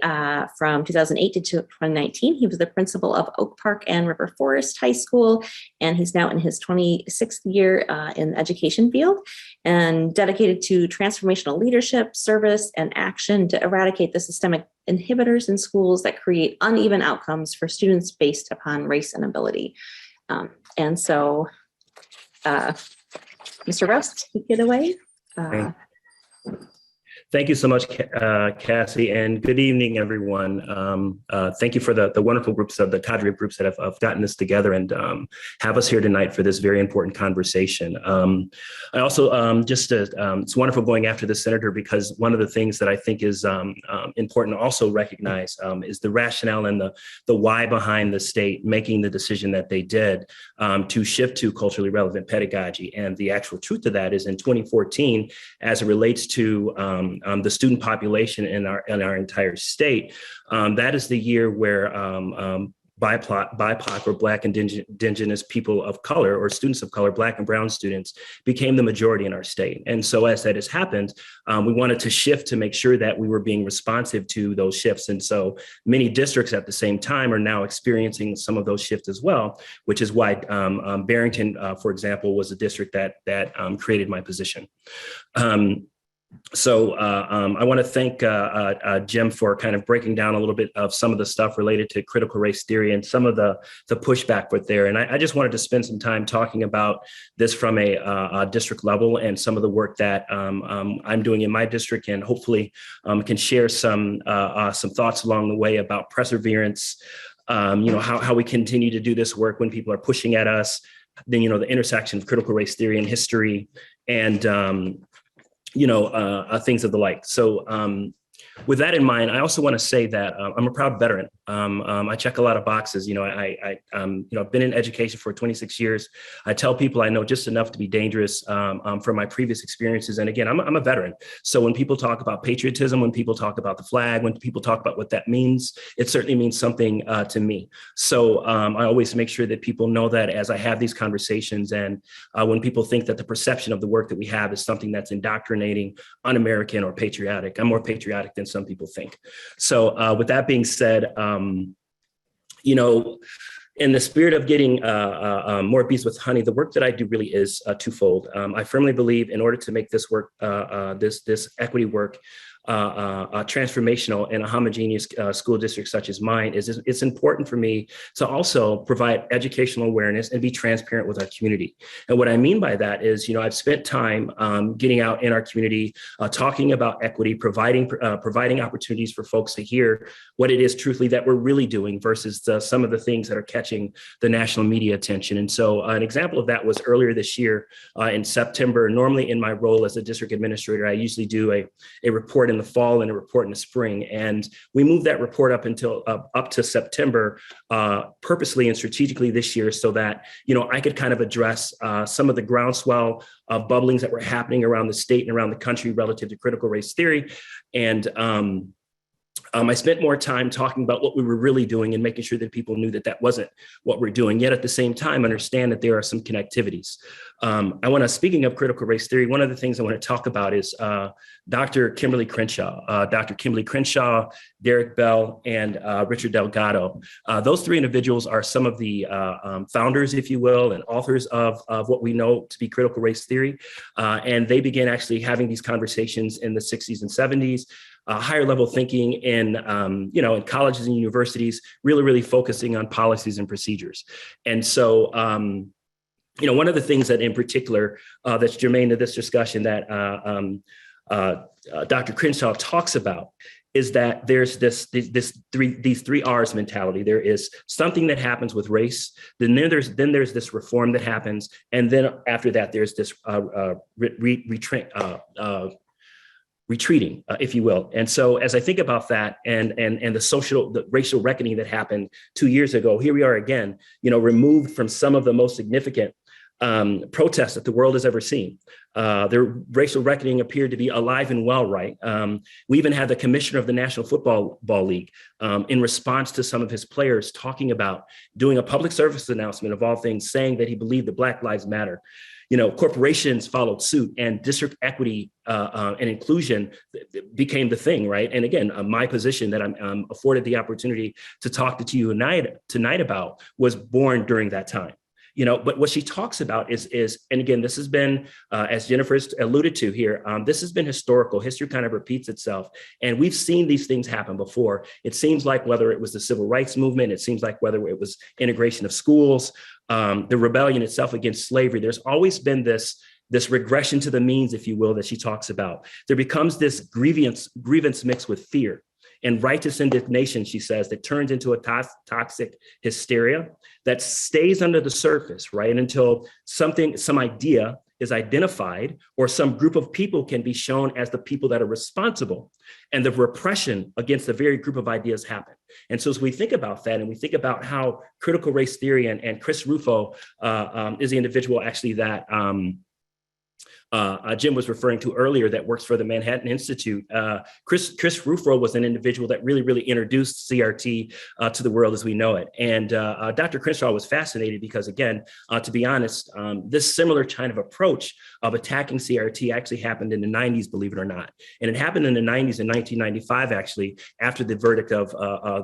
from 2008 to 2019, he was the principal of Oak Park and River Forest High School, and he's now in his 26th year in the education field and dedicated to transformational leadership, service, and action to eradicate the systemic inhibitors in schools that create uneven outcomes for students based upon race and ability. And so, Mr. Rouse, take it away. Thank you so much, Cassie, and good evening, everyone. Thank you for the wonderful groups of the cadre of groups that have gotten this together and have us here tonight for this very important conversation. I also it's wonderful going after the senator because one of the things that I think is important to also recognize is the rationale and the why behind the state making the decision that they did to shift to culturally relevant pedagogy. And the actual truth of that is in 2014, as it relates to the student population in our entire state. That is the year where BIPOC or Black Indigenous people of color or students of color, Black and Brown students, became the majority in our state. And so as that has happened, we wanted to shift to make sure that we were being responsive to those shifts. And so many districts at the same time are now experiencing some of those shifts as well, which is why Barrington, for example, was a district that created my position. So I want to thank Jim for kind of breaking down a little bit of some of the stuff related to critical race theory and some of the pushback with there. And I just wanted to spend some time talking about this from a district level and some of the work that I'm doing in my district, and hopefully can share some thoughts along the way about perseverance, how we continue to do this work when people are pushing at us, then, the intersection of critical race theory and history and, things of the like. So With that in mind, I also want to say that I'm a proud veteran. I check a lot of boxes. I've been in education for 26 years. I tell people I know just enough to be dangerous from my previous experiences. And again, I'm a veteran. So when people talk about patriotism, when people talk about the flag, when people talk about what that means, it certainly means something to me. So I always make sure that people know that as I have these conversations, and when people think that the perception of the work that we have is something that's indoctrinating, un-American, or patriotic, I'm more patriotic than some people think. So with that being said, in the spirit of getting more bees with honey, the work that I do really is twofold. I firmly believe in order to make this work, this equity work, transformational in a homogeneous school district such as mine, it's important for me to also provide educational awareness and be transparent with our community. And what I mean by that is, I've spent time getting out in our community, talking about equity, providing opportunities for folks to hear what it is truthfully that we're really doing versus some of the things that are catching the national media attention. And so an example of that was earlier this year in September. Normally in my role as a district administrator, I usually do a report in the fall and a report in the spring. And we moved that report up to September purposely and strategically this year so that, I could kind of address some of the groundswell of bubblings that were happening around the state and around the country relative to critical race theory. And I spent more time talking about what we were really doing and making sure that people knew that that wasn't what we're doing, yet at the same time, understand that there are some connectivities. Speaking of critical race theory, one of the things I want to talk about is Dr. Kimberly Crenshaw. Dr. Kimberly Crenshaw, Derek Bell, and Richard Delgado. Those three individuals are some of the founders, if you will, and authors of what we know to be critical race theory. And they began actually having these conversations in the 60s and 70s. Higher level thinking in colleges and universities, really focusing on policies and procedures. And so, one of the these that in particular that's germane to this discussion that Dr. Crenshaw talks about is that there's these three R's mentality. There is something that happens with race, then there's this reform that happens, and then after that there's this retreating, if you will. And so as I think about that and the racial reckoning that happened 2 years ago, here we are again, removed from some of the most significant protests that the world has ever seen. The racial reckoning appeared to be alive and well, right? We even had the commissioner of the National Football League in response to some of his players talking about doing a public service announcement of all things, saying that he believed that Black Lives Matter. Corporations followed suit and district equity and inclusion became the thing, right? And again, my position that I'm afforded the opportunity to talk to you tonight about was born during that time. But what she talks about is, and again, this has been, as Jennifer's alluded to here, this has been historical. History kind of repeats itself. And we've seen these things happen before. It seems like whether it was the civil rights movement, it seems like whether it was integration of schools, the rebellion itself against slavery, there's always been this regression to the means, if you will, that she talks about. There becomes this grievance mixed with fear. And righteous indignation, she says, that turns into a toxic hysteria that stays under the surface, right? And until some idea is identified or some group of people can be shown as the people that are responsible, and the repression against the very group of ideas happen. And so as we think about that and we think about how critical race theory and Chris Rufo is the individual actually that Jim was referring to earlier that works for the Manhattan Institute. Chris Rufo was an individual that really introduced CRT to the world as we know it. And Dr. Crenshaw was fascinated because, again, to be honest, this similar kind of approach of attacking CRT actually happened in the 90s, believe it or not. And it happened in the 90s in 1995, actually, after the verdict of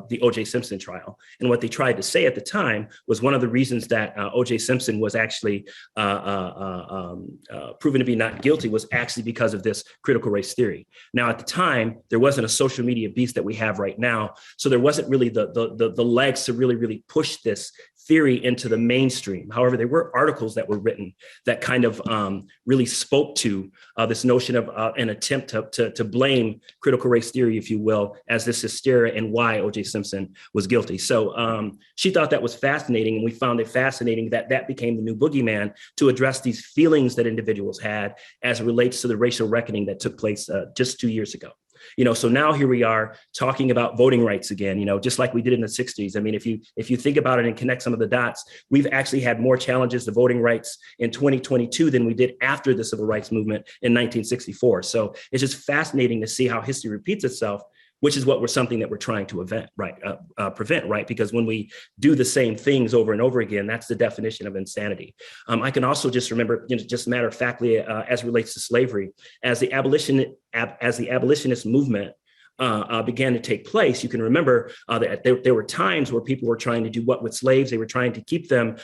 the O.J. Simpson trial. And what they tried to say at the time was one of the reasons that O.J. Simpson was actually proven to be not guilty was actually because of this critical race theory. Now, at the time, there wasn't a social media beast that we have right now. So there wasn't really the legs to really push this theory into the mainstream. However, there were articles that were written that kind of really spoke to this notion of an attempt to blame critical race theory, if you will, as this hysteria and why O.J. Simpson was guilty. So she thought that was fascinating, and we found it fascinating that became the new boogeyman to address these feelings that individuals had as it relates to the racial reckoning that took place just 2 years ago. So now here we are talking about voting rights again, just like we did in the 60s. I mean, if you think about it and connect some of the dots, we've actually had more challenges to voting rights in 2022 than we did after the civil rights movement in 1964. So it's just fascinating to see how history repeats itself, which is something that we're trying to prevent, right? Because when we do the same things over and over again, that's the definition of insanity. I can also just remember, just matter of factly, as it relates to slavery, as the abolitionist movement began to take place, you can remember that there were times where people were trying to do what with slaves? They were trying to keep them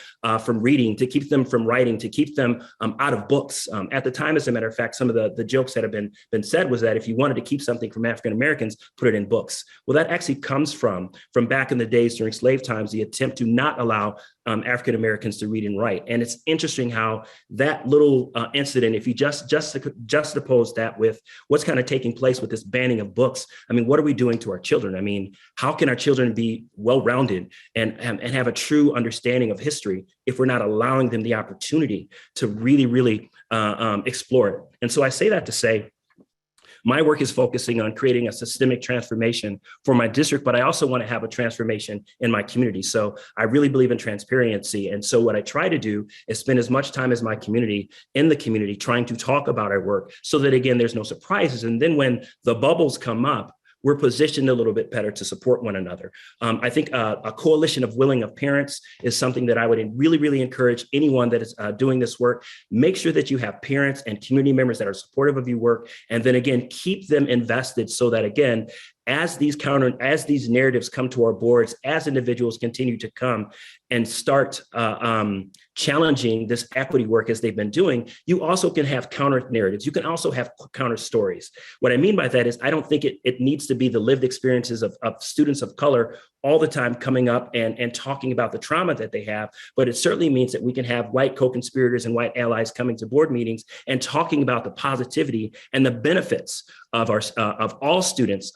from reading, to keep them from writing, to keep them out of books. At the time, as a matter of fact, some of the jokes that have been said was that if you wanted to keep something from African Americans, put it in books. Well, that actually comes from back in the days during slave times, the attempt to not allow African Americans to read and write. And it's interesting how that little incident, if you just juxtapose that with what's kind of taking place with this banning of books, I mean, what are we doing to our children? I mean, how can our children be well-rounded and have a true understanding of history if we're not allowing them the opportunity to really, really explore it? And so I say that to say, my work is focusing on creating a systemic transformation for my district, but I also want to have a transformation in my community. So I really believe in transparency. And so what I try to do is spend as much time as my community in the community trying to talk about our work so that, again, there's no surprises. And then when the bubbles come up, we're positioned a little bit better to support one another. I think a coalition of willing of parents is something that I would really, really encourage anyone that is doing this work. Make sure that you have parents and community members that are supportive of your work. And then again, keep them invested so that, again, as these narratives come to our boards, as individuals continue to come and start challenging this equity work as they've been doing, you also can have counter narratives. You can also have counter stories. What I mean by that is I don't think it needs to be the lived experiences of students of color all the time coming up and talking about the trauma that they have, but it certainly means that we can have white co-conspirators and white allies coming to board meetings and talking about the positivity and the benefits of all students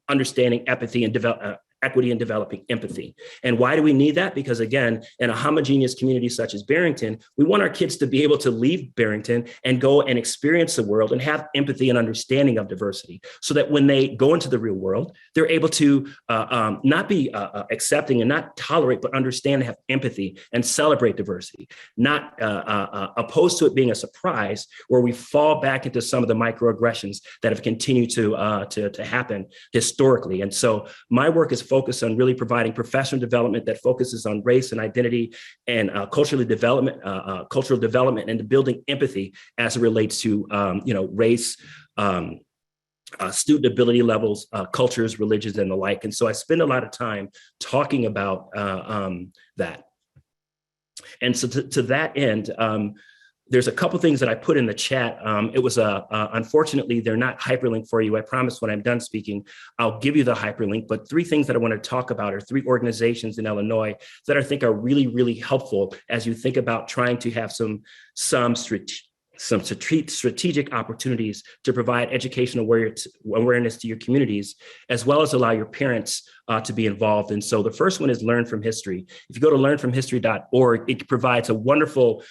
understanding empathy and equity and developing empathy. And why do we need that? Because again, in a homogeneous community such as Barrington, we want our kids to be able to leave Barrington and go and experience the world and have empathy and understanding of diversity so that when they go into the real world, they're able to not be accepting and not tolerate, but understand and have empathy and celebrate diversity, not opposed to it being a surprise where we fall back into some of the microaggressions that have continued to happen historically. And so my work is focused on really providing professional development that focuses on race and identity and cultural development and building empathy as it relates to race, student ability levels, cultures, religions, and the like. And so I spend a lot of time talking about that. And so to that end, there's a couple things that I put in the chat. It was unfortunately, they're not hyperlinked for you. I promise when I'm done speaking, I'll give you the hyperlink, but 3 things that I want to talk about are 3 organizations in Illinois that I think are really, really helpful as you think about trying to have some strategic opportunities to provide educational awareness to your communities, as well as allow your parents to be involved. And so the first one is Learn from History. If you go to learnfromhistory.org, it provides a wonderful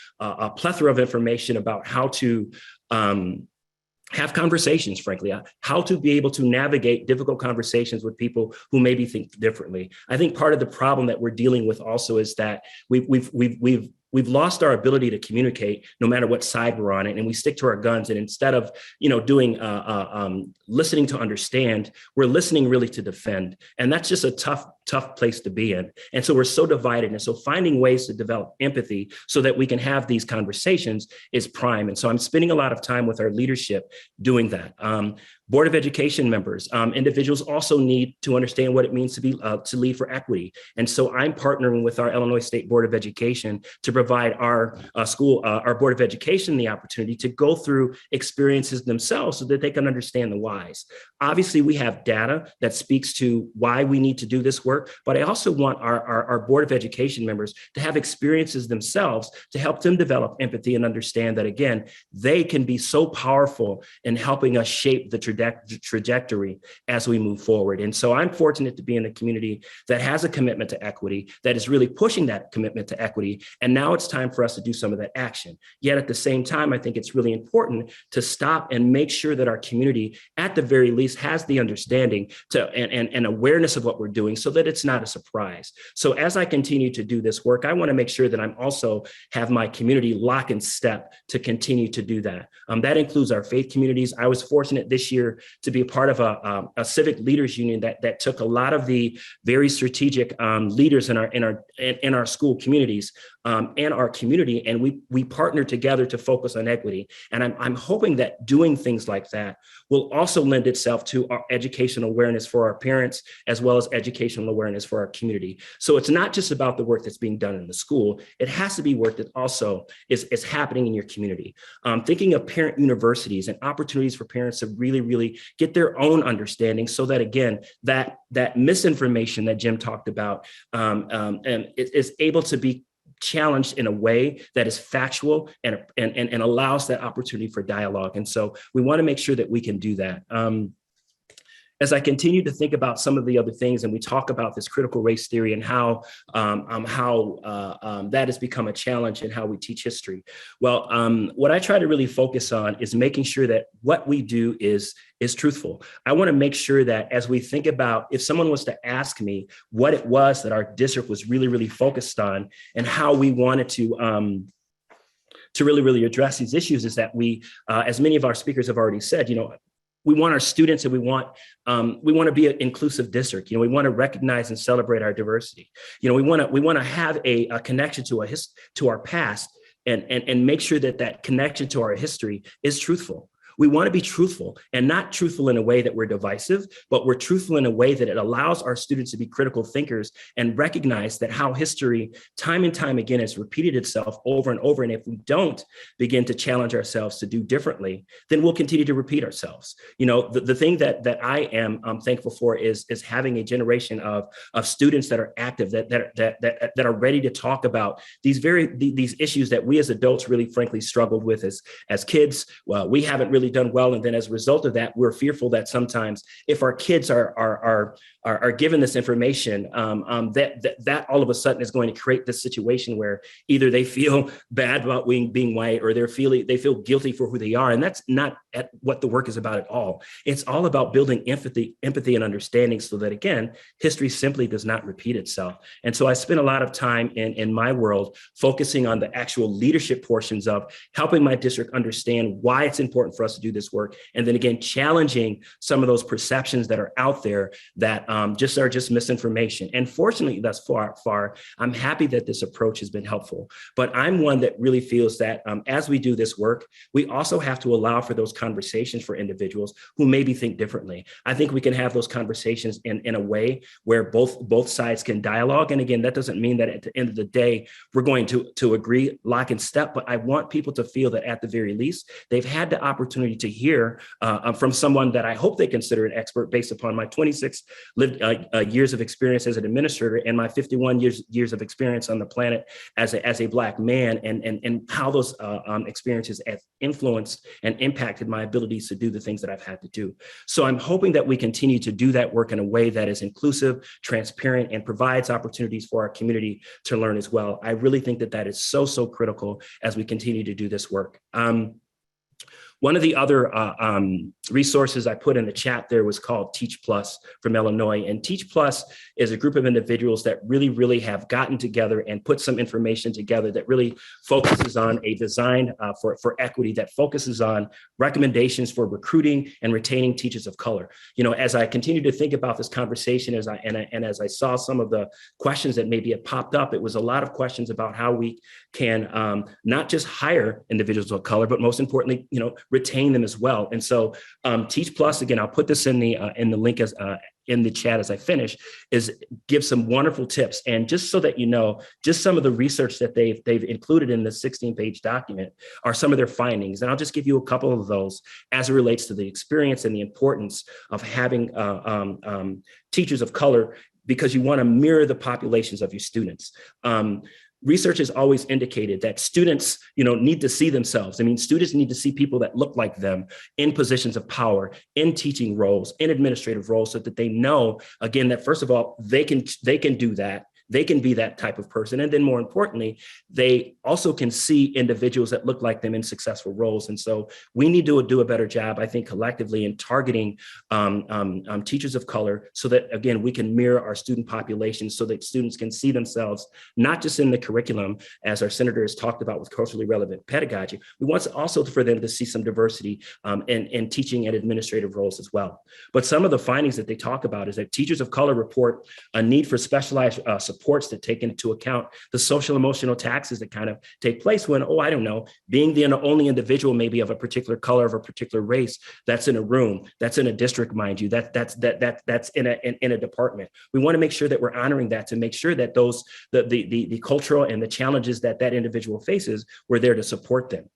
plethora of information about how to have conversations, frankly, how to be able to navigate difficult conversations with people who maybe think differently. I think part of the problem that we're dealing with also is that we've lost our ability to communicate no matter what side we're on it, and we stick to our guns. And instead of doing listening to understand, we're listening really to defend, and that's just a tough place to be in. And so we're so divided, and so finding ways to develop empathy so that we can have these conversations is prime. And so I'm spending a lot of time with our leadership doing that. Board of Education members, individuals also need to understand what it means to lead for equity. And so I'm partnering with our Illinois State Board of Education to provide our Board of Education the opportunity to go through experiences themselves so that they can understand the whys. Obviously, we have data that speaks to why we need to do this work. work, but I also want our Board of Education members to have experiences themselves to help them develop empathy and understand that, again, they can be so powerful in helping us shape the trajectory as we move forward. And so I'm fortunate to be in a community that has a commitment to equity, that is really pushing that commitment to equity. And now it's time for us to do some of that action. Yet at the same time, I think it's really important to stop and make sure that our community, at the very least, has the understanding and awareness of what we're doing so that it's not a surprise. So as I continue to do this work, I want to make sure that I'm also have my community lock and step to continue to do that. That includes our faith communities. I was fortunate this year to be a part of a civic leaders union that took a lot of the very strategic leaders in our school communities and our community, and we partnered together to focus on equity. And I'm hoping that doing things like that will also lend itself to our educational awareness for our parents, as well as educational awareness for our community. So it's not just about the work that's being done in the school. It has to be work that also is happening in your community. Thinking of parent universities and opportunities for parents to really, really get their own understanding so that, again, that misinformation that Jim talked about and is able to be challenged in a way that is factual and allows that opportunity for dialogue. And so we want to make sure that we can do that. As I continue to think about some of the other things, and we talk about this critical race theory and how that has become a challenge in how we teach history. Well, what I try to really focus on is making sure that what we do is truthful. I want to make sure that as we think about, if someone was to ask me what it was that our district was really, really focused on and how we wanted to really, really address these issues, is that we, as many of our speakers have already said, we want our students and we want to be an inclusive district. We want to recognize and celebrate our diversity. We want to have a connection to our past and make sure that connection to our history is truthful. We want to be truthful, and not truthful in a way that we're divisive, but we're truthful in a way that it allows our students to be critical thinkers and recognize that how history time and time again has repeated itself over and over. And if we don't begin to challenge ourselves to do differently, then we'll continue to repeat ourselves. The thing that I am thankful for is having a generation of students that are active, that are ready to talk about these issues that we as adults really frankly struggled with as kids. Well, we haven't really done well, and then as a result of that, we're fearful that sometimes if our kids are given this information, that all of a sudden is going to create this situation where either they feel bad about being white, or they feel guilty for who they are, and that's not what the work is about at all. It's all about building empathy and understanding, so that, again, history simply does not repeat itself. And so I spend a lot of time in my world focusing on the actual leadership portions of helping my district understand why it's important for us to do this work, and then again challenging some of those perceptions that are out there that are just misinformation. And fortunately, thus far, I'm happy that this approach has been helpful. But I'm one that really feels that as we do this work, we also have to allow for those conversations for individuals who maybe think differently. I think we can have those conversations in a way where both sides can dialogue. And again, that doesn't mean that at the end of the day we're going to agree lock and step. But I want people to feel that at the very least they've had the opportunity to hear from someone that I hope they consider an expert based upon my 26 lived years of experience as an administrator and my 51 years of experience on the planet as a Black man, and how those experiences have influenced and impacted my abilities to do the things that I've had to do. So I'm hoping that we continue to do that work in a way that is inclusive, transparent, and provides opportunities for our community to learn as well. I really think that is so critical as we continue to do this work. One of the other resources I put in the chat there was called Teach Plus from Illinois. And Teach Plus is a group of individuals that really have gotten together and put some information together that really focuses on a design for equity, that focuses on recommendations for recruiting and retaining teachers of color. As I continue to think about this conversation, as I saw some of the questions that maybe had popped up, it was a lot of questions about how we can not just hire individuals of color, but most importantly, retain them as well. And so Teach Plus, again, I'll put this in the link as in the chat as I finish, is give some wonderful tips. And just so that just some of the research that they've included in the 16-page document are some of their findings. And I'll just give you a couple of those as it relates to the experience and the importance of having teachers of color because you want to mirror the populations of your students. Research has always indicated that students, need to see themselves. I mean, students need to see people that look like them in positions of power, in teaching roles, in administrative roles, so that they know, again, that first of all, they can do that. They can be that type of person. And then more importantly, they also can see individuals that look like them in successful roles. And so we need to do a better job, I think, collectively in targeting teachers of color so that, again, we can mirror our student population so that students can see themselves, not just in the curriculum, as our senator has talked about with culturally relevant pedagogy. We want also for them to see some diversity in teaching and administrative roles as well. But some of the findings that they talk about is that teachers of color report a need for specialized supports that take into account the social emotional taxes that kind of take place when, I don't know, being the only individual maybe of a particular color, of a particular race, that's in a room, that's in a district, mind you, that's in a department. We want to make sure that we're honoring that, to make sure that the cultural and the challenges that individual faces, we're there to support them.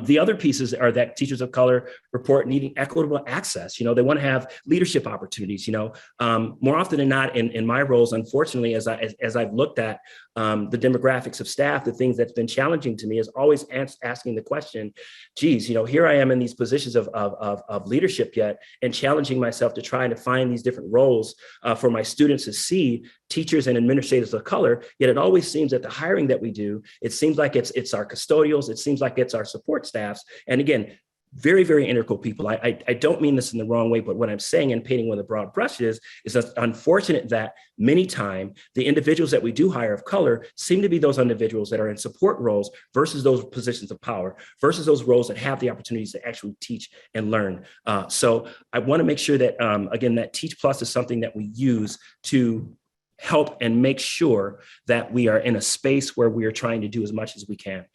The other pieces are that teachers of color report needing equitable access. They want to have leadership opportunities. More often than not in my roles, unfortunately, as I've looked at the demographics of staff, the things that's been challenging to me is always asking the question, geez, here I am in these positions of leadership yet, and challenging myself to try to find these different roles for my students to see teachers and administrators of color. Yet it always seems that the hiring that we do, it seems like it's our custodials, it seems like it's our support staffs. And again, very, very integral people. I don't mean this in the wrong way, but what I'm saying and painting with a broad brush is that unfortunate that many times the individuals that we do hire of color seem to be those individuals that are in support roles versus those positions of power, versus those roles that have the opportunities to actually teach and learn. So I want to make sure that, again, that Teach Plus is something that we use to help and make sure that we are in a space where we are trying to do as much as we can.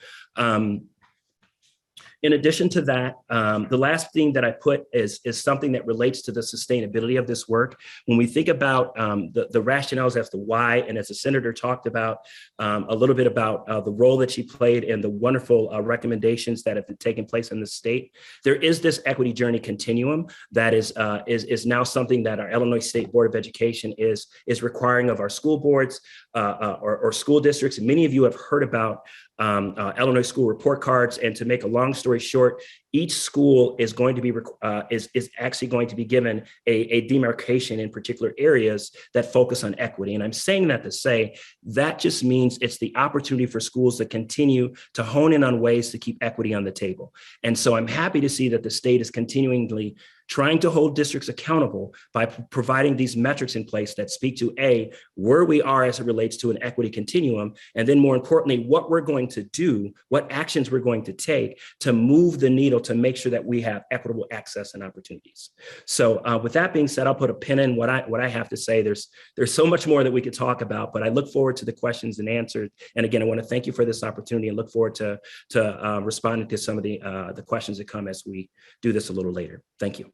In addition to that, the last thing that I put is something that relates to the sustainability of this work. When we think about the rationales as to why, and as the senator talked about a little bit about the role that she played and the wonderful recommendations that have been taking place in the state, there is this equity journey continuum that is now something that our Illinois State Board of Education is requiring of our school boards or school districts. And many of you have heard about Illinois school report cards. And to make a long story short, each school is going to be is actually going to be given a demarcation in particular areas that focus on equity. And I'm saying that to say that just means it's the opportunity for schools to continue to hone in on ways to keep equity on the table. And so I'm happy to see that the state is continually trying to hold districts accountable by providing these metrics in place that speak to where we are as it relates to an equity continuum, and then more importantly, what we're going to do, what actions we're going to take to move the needle to make sure that we have equitable access and opportunities. So with that being said, I'll put a pin in what I have to say. There's so much more that we could talk about, but I look forward to the questions and answers. And again, I want to thank you for this opportunity and look forward to responding to some of the questions that come as we do this a little later. Thank you.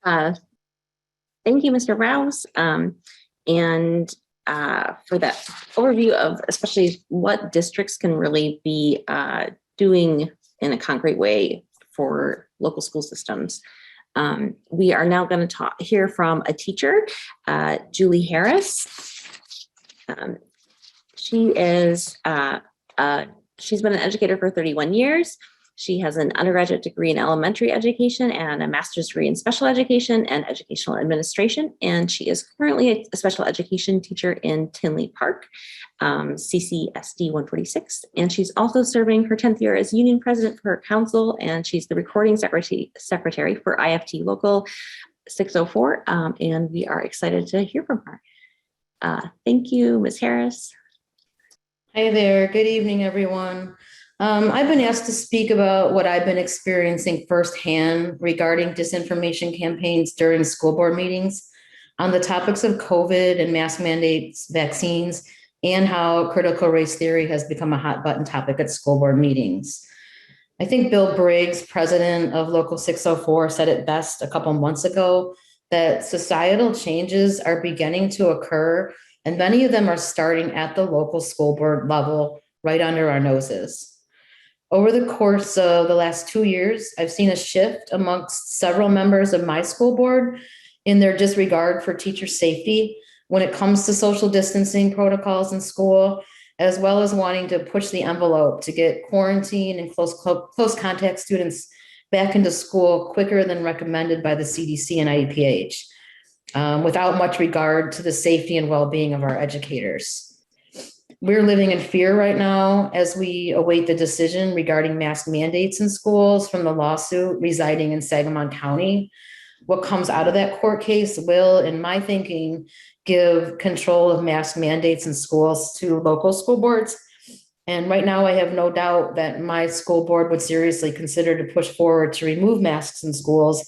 Thank you, Mr. Rouse, and for that overview of especially what districts can really be doing in a concrete way for local school systems. We are now going to hear from a teacher, Julie Harris. She is she's been an educator for 31 years. She has an undergraduate degree in elementary education and a master's degree in special education and educational administration. And she is currently a special education teacher in Tinley Park, CCSD 146. And she's also serving her 10th year as union president for her council. And she's the recording secretary for IFT Local 604. And we are excited to hear from her. Thank you, Ms. Harris. Hi there. Good evening, everyone. I've been asked to speak about what I've been experiencing firsthand regarding disinformation campaigns during school board meetings on the topics of COVID and mask mandates, vaccines, and how critical race theory has become a hot button topic at school board meetings. I think Bill Briggs, president of Local 604, said it best a couple months ago that societal changes are beginning to occur, and many of them are starting at the local school board level right under our noses. Over the course of the last 2 years, I've seen a shift amongst several members of my school board in their disregard for teacher safety when it comes to social distancing protocols in school, as well as wanting to push the envelope to get quarantine and close contact students back into school quicker than recommended by the CDC and IEPH, without much regard to the safety and well-being of our educators. We're living in fear right now as we await the decision regarding mask mandates in schools from the lawsuit residing in Sangamon County. What comes out of that court case will, in my thinking, give control of mask mandates in schools to local school boards. And right now, I have no doubt that my school board would seriously consider to push forward to remove masks in schools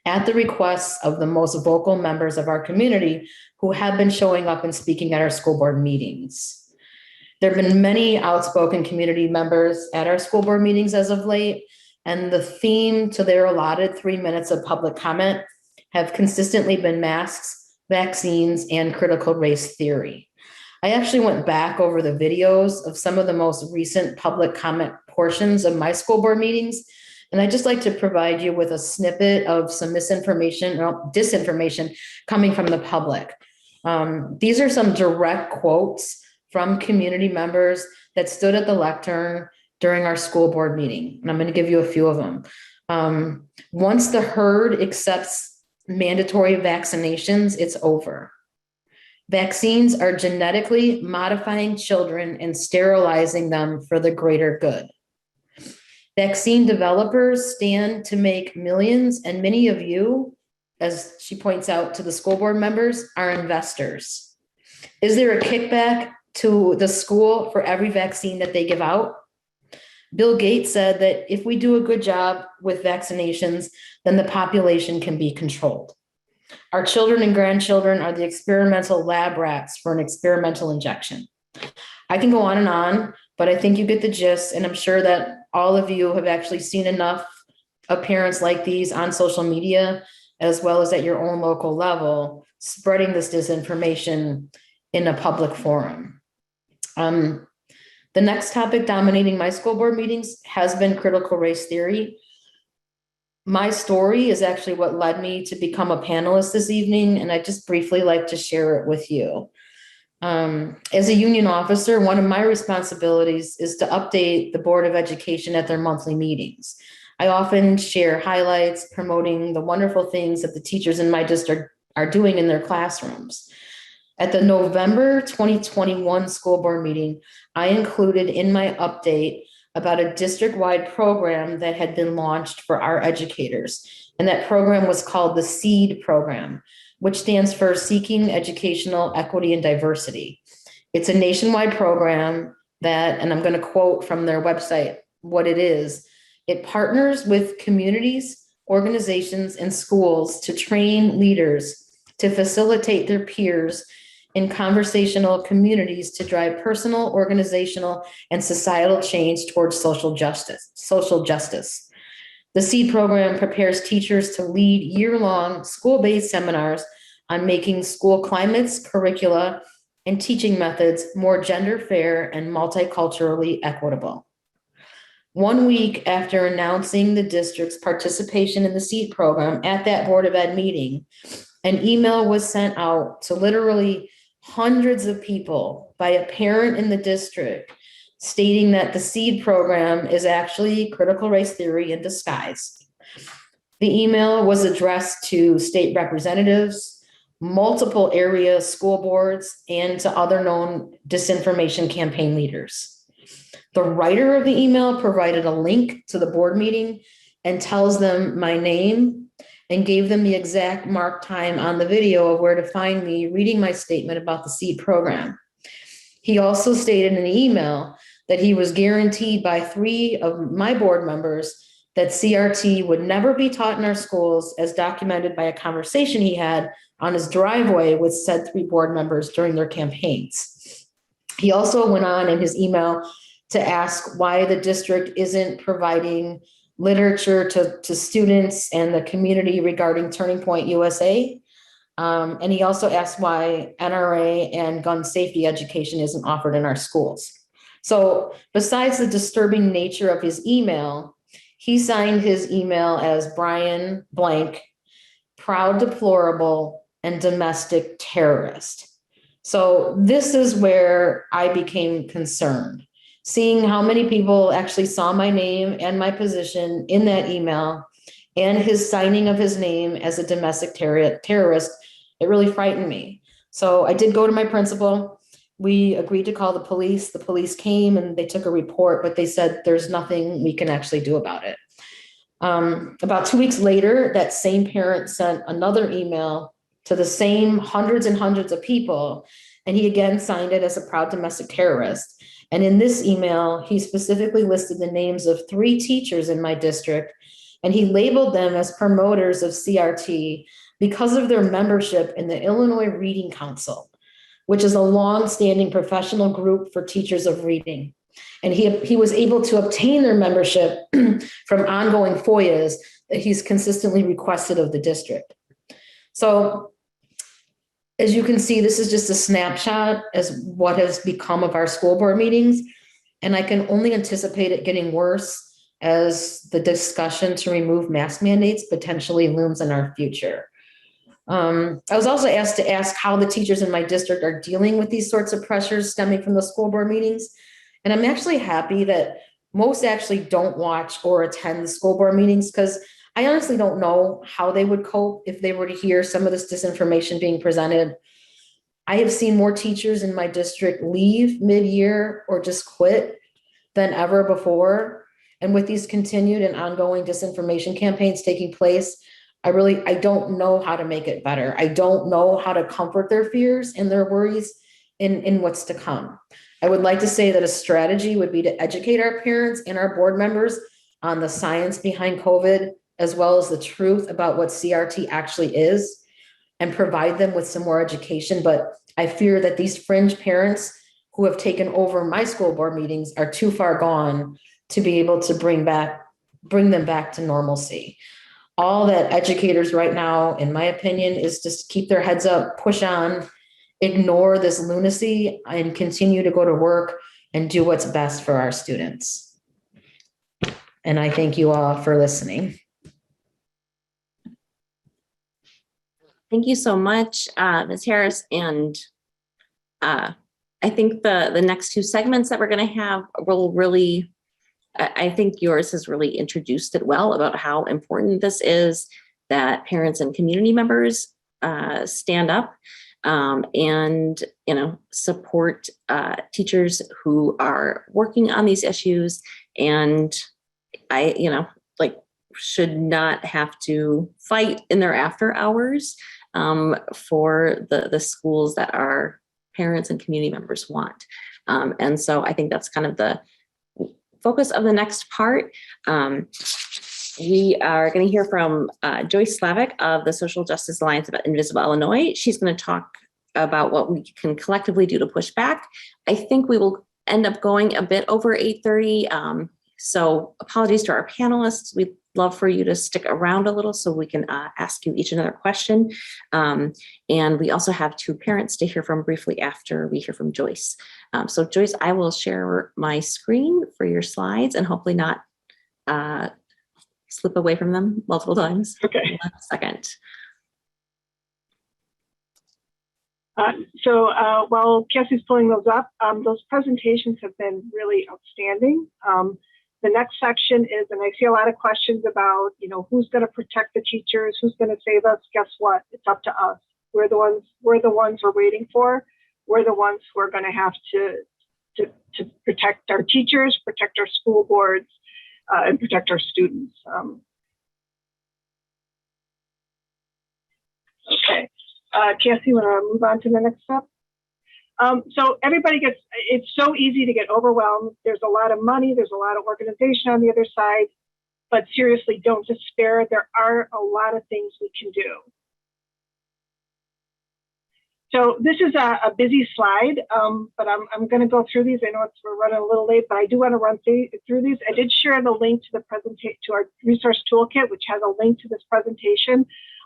at the request of the most vocal members of our community who have been showing up and speaking at our school board meetings. There have been many outspoken community members at our school board meetings as of late, and the theme to their allotted 3 minutes of public comment have consistently been masks, vaccines, and critical race theory. I actually went back over the videos of some of the most recent public comment portions of my school board meetings, and I'd just like to provide you with a snippet of some misinformation or disinformation coming from the public. These are some direct quotes from community members that stood at the lectern during our school board meeting. And I'm going to give you a few of them. Once the herd accepts mandatory vaccinations, it's over. Vaccines are genetically modifying children and sterilizing them for the greater good. Vaccine developers stand to make millions, and many of you, as she points out to the school board members, are investors. Is there a kickback to the school for every vaccine that they give out? Bill Gates said that if we do a good job with vaccinations, then the population can be controlled. Our children and grandchildren are the experimental lab rats for an experimental injection. I can go on, but I think you get the gist, and I'm sure that all of you have actually seen enough appearances like these on social media, as well as at your own local level, spreading this disinformation in a public forum. The next topic dominating my school board meetings has been critical race theory. My story is actually what led me to become a panelist this evening, and I just briefly like to share it with you. As a union officer, one of my responsibilities is to update the Board of Education at their monthly meetings. I often share highlights promoting the wonderful things that the teachers in my district are doing in their classrooms. At the November 2021 school board meeting, I included in my update about a district-wide program that had been launched for our educators. And that program was called the SEED program, which stands for Seeking Educational Equity and Diversity. It's a nationwide program that, and I'm going to quote from their website what it is, it partners with communities, organizations, and schools to train leaders to facilitate their peers in conversational communities to drive personal, organizational, and societal change towards social justice. The SEED program prepares teachers to lead year-long school-based seminars on making school climates, curricula, and teaching methods more gender fair and multiculturally equitable. 1 week after announcing the district's participation in the SEED program at that Board of Ed meeting, an email was sent out to literally hundreds of people by a parent in the district stating that the SEED program is actually critical race theory in disguise. The email was addressed to state representatives, multiple area school boards, and to other known disinformation campaign leaders. The writer of the email provided a link to the board meeting and tells them my name and gave them the exact mark time on the video of where to find me reading my statement about the SEED program. He also stated in the email that he was guaranteed by 3 of my board members that CRT would never be taught in our schools, as documented by a conversation he had on his driveway with said 3 board members during their campaigns. He also went on in his email to ask why the district isn't providing literature to students and the community regarding Turning Point USA. And he also asked why NRA and gun safety education isn't offered in our schools. So besides the disturbing nature of his email, he signed his email as Brian Blank, proud deplorable, and domestic terrorist. So this is where I became concerned, seeing how many people actually saw my name and my position in that email and his signing of his name as a domestic terrorist. It really frightened me. So I did go to my principal. We agreed to call the police. The police came and they took a report, but they said there's nothing we can actually do about it. About 2 weeks later, that same parent sent another email to the same hundreds and hundreds of people, and he again signed it as a proud domestic terrorist. And in this email, he specifically listed the names of 3 teachers in my district, and he labeled them as promoters of CRT because of their membership in the Illinois Reading Council, which is a long-standing professional group for teachers of reading. And he was able to obtain their membership from ongoing FOIAs that he's consistently requested of the district. So as you can see, this is just a snapshot as what has become of our school board meetings. And I can only anticipate it getting worse as the discussion to remove mask mandates potentially looms in our future. I was also asked to ask how the teachers in my district are dealing with these sorts of pressures stemming from the school board meetings. And I'm actually happy that most actually don't watch or attend the school board meetings, because I honestly don't know how they would cope if they were to hear some of this disinformation being presented. I have seen more teachers in my district leave mid-year or just quit than ever before. And with these continued and ongoing disinformation campaigns taking place, I don't know how to make it better. I don't know how to comfort their fears and their worries in what's to come. I would like to say that a strategy would be to educate our parents and our board members on the science behind COVID, as well as the truth about what CRT actually is, and provide them with some more education. But I fear that these fringe parents who have taken over my school board meetings are too far gone to be able to bring them back to normalcy. All that educators right now, in my opinion, is just keep their heads up, push on, ignore this lunacy, and continue to go to work and do what's best for our students. And I thank you all for listening. Thank you so much, Ms. Harris. And I think the next 2 segments that we're going to have will really, I think yours has really introduced it well about how important this is, that parents and community members stand up and, support teachers who are working on these issues. And should not have to fight in their after hours for the schools that our parents and community members want. And so I think that's kind of the focus of the next part. We are going to hear from Joyce Slavic of the Social Justice Alliance of Invisible Illinois. She's going to talk about what we can collectively do to push back. I think we will end up going a bit over 8:30. So apologies to our panelists. We'd love for you to stick around a little so we can ask you each another question. And we also have 2 parents to hear from briefly after we hear from Joyce. So Joyce, I will share my screen for your slides and hopefully not slip away from them multiple times. Okay. 1 second. While Cassie's pulling those up, those presentations have been really outstanding. The next section is, and I see a lot of questions about, who's going to protect the teachers, who's going to save us. Guess what? It's up to us. We're the ones we're waiting for. We're the ones who are going to have to protect our teachers, protect our school boards, and protect our students. Okay. Cassie, want to move on to the next step? So everybody it's so easy to get overwhelmed. There's a lot of money, there's a lot of organization on the other side, but seriously, don't despair. There are a lot of things we can do. So this is a busy slide, but I'm going to go through these. I know we're running a little late, but I do want to run through these. I did share the link to the presentation, to our resource toolkit, which has a link to this presentation.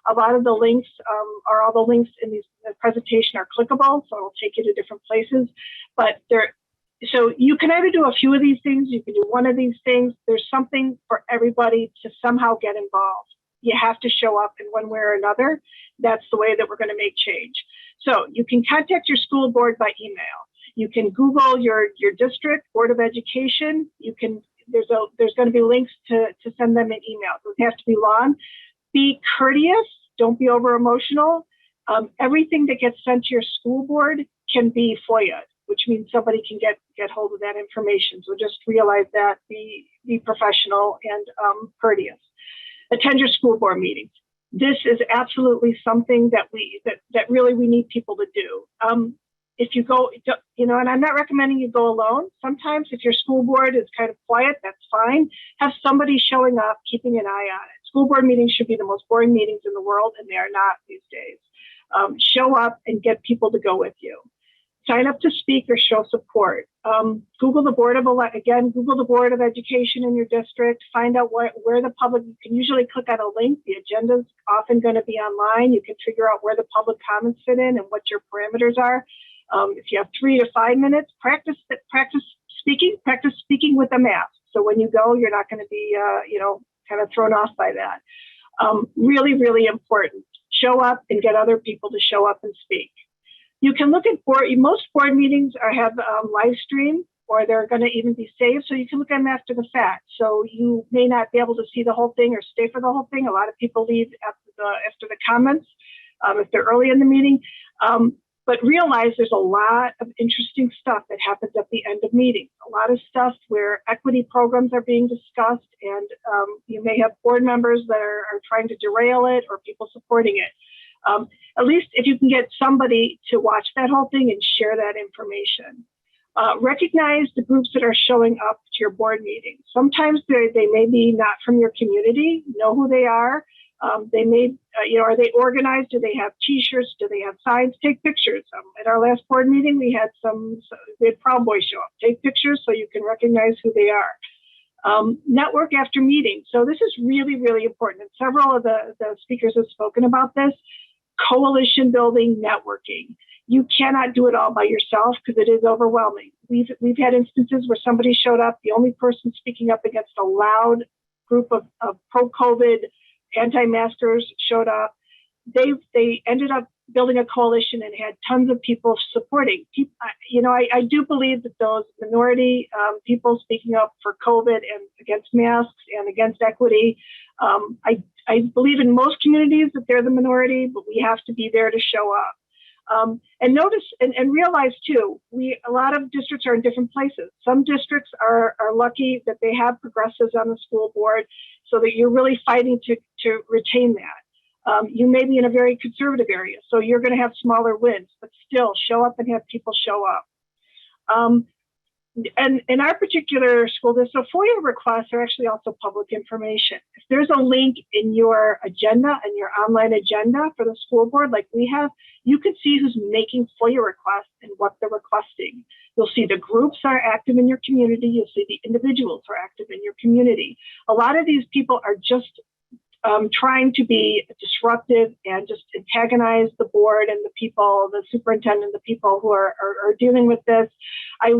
A lot of the links all the links in the presentation are clickable, so it'll take you to different places. But so you can either do a few of these things, you can do one of these things. There's something for everybody to somehow get involved. you have to show up in one way or another. That's the way that we're going to make change. So you can contact your school board by email. You can Google your district, Board of Education. You can, there's going to be links to send them an email. It doesn't have to be long. Be courteous. Don't be over emotional. Everything that gets sent to your school board can be FOIA'd, which means somebody can get hold of that information. So just realize that, be professional and courteous. Attend your school board meetings. This is absolutely something that really we need people to do. If you go, and I'm not recommending you go alone. Sometimes if your school board is kind of quiet, that's fine. Have somebody showing up, keeping an eye on it. School board meetings should be the most boring meetings in the world, and they are not these days. Show up and get people to go with you. Sign up to speak or show support. Google the Board of Education in your district. Find out where the public, you can usually click on a link. The agenda's often going to be online. You can figure out where the public comments fit in and what your parameters are. If you have 3 to 5 minutes, practice speaking with a mask. So when you go, you're not going to be, kind of thrown off by that. Really, really important. Show up and get other people to show up and speak. You can look at most board meetings have live stream, or they're going to even be saved. So you can look at them after the fact. So you may not be able to see the whole thing or stay for the whole thing. A lot of people leave after the comments if they're early in the meeting. But realize there's a lot of interesting stuff that happens at the end of meetings. A lot of stuff where equity programs are being discussed, and you may have board members that are trying to derail it, or people supporting it. At least if you can get somebody to watch that whole thing and share that information. Recognize the groups that are showing up to your board meetings. Sometimes they may be not from your community. Know who they are. They may, are they organized? Do they have T-shirts? Do they have signs? Take pictures. At our last board meeting, we had Proud Boys show up. Take pictures so you can recognize who they are. Network after meetings. So this is really, really important. And several of the speakers have spoken about this. Coalition building, networking. You cannot do it all by yourself because it is overwhelming. We've had instances where somebody showed up, the only person speaking up against a loud group of pro-COVID anti-maskers showed up. They ended up building a coalition and had tons of people supporting. I do believe that those minority people speaking up for COVID and against masks and against equity, I believe in most communities that they're the minority, but we have to be there to show up. And notice and realize too, a lot of districts are in different places. Some districts are lucky that they have progressives on the school board, so that you're really fighting to retain that. You may be in a very conservative area, so you're going to have smaller wins, but still show up and have people show up. And in our particular school district, so FOIA requests are actually also public information. If there's a link in your agenda and your online agenda for the school board, like we have, you can see who's making FOIA requests and what they're requesting. You'll see the groups are active in your community. You'll see the individuals who are active in your community. A lot of these people are just trying to be disruptive and just antagonize the board and the people, the superintendent, the people who are dealing with this.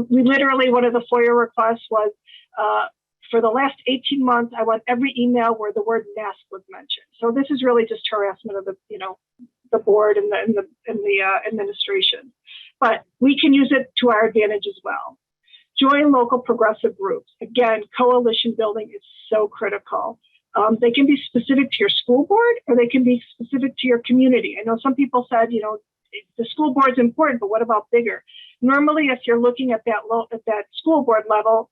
We literally, one of the FOIA requests was, for the last 18 months, I want every email where the word mask was mentioned. So this is really just harassment of the board and the administration. But we can use it to our advantage as well. Join local progressive groups. Again, coalition building is so critical. They can be specific to your school board, or they can be specific to your community. I know some people said, the school board is important, but what about bigger? Normally, if you're looking at that school board level,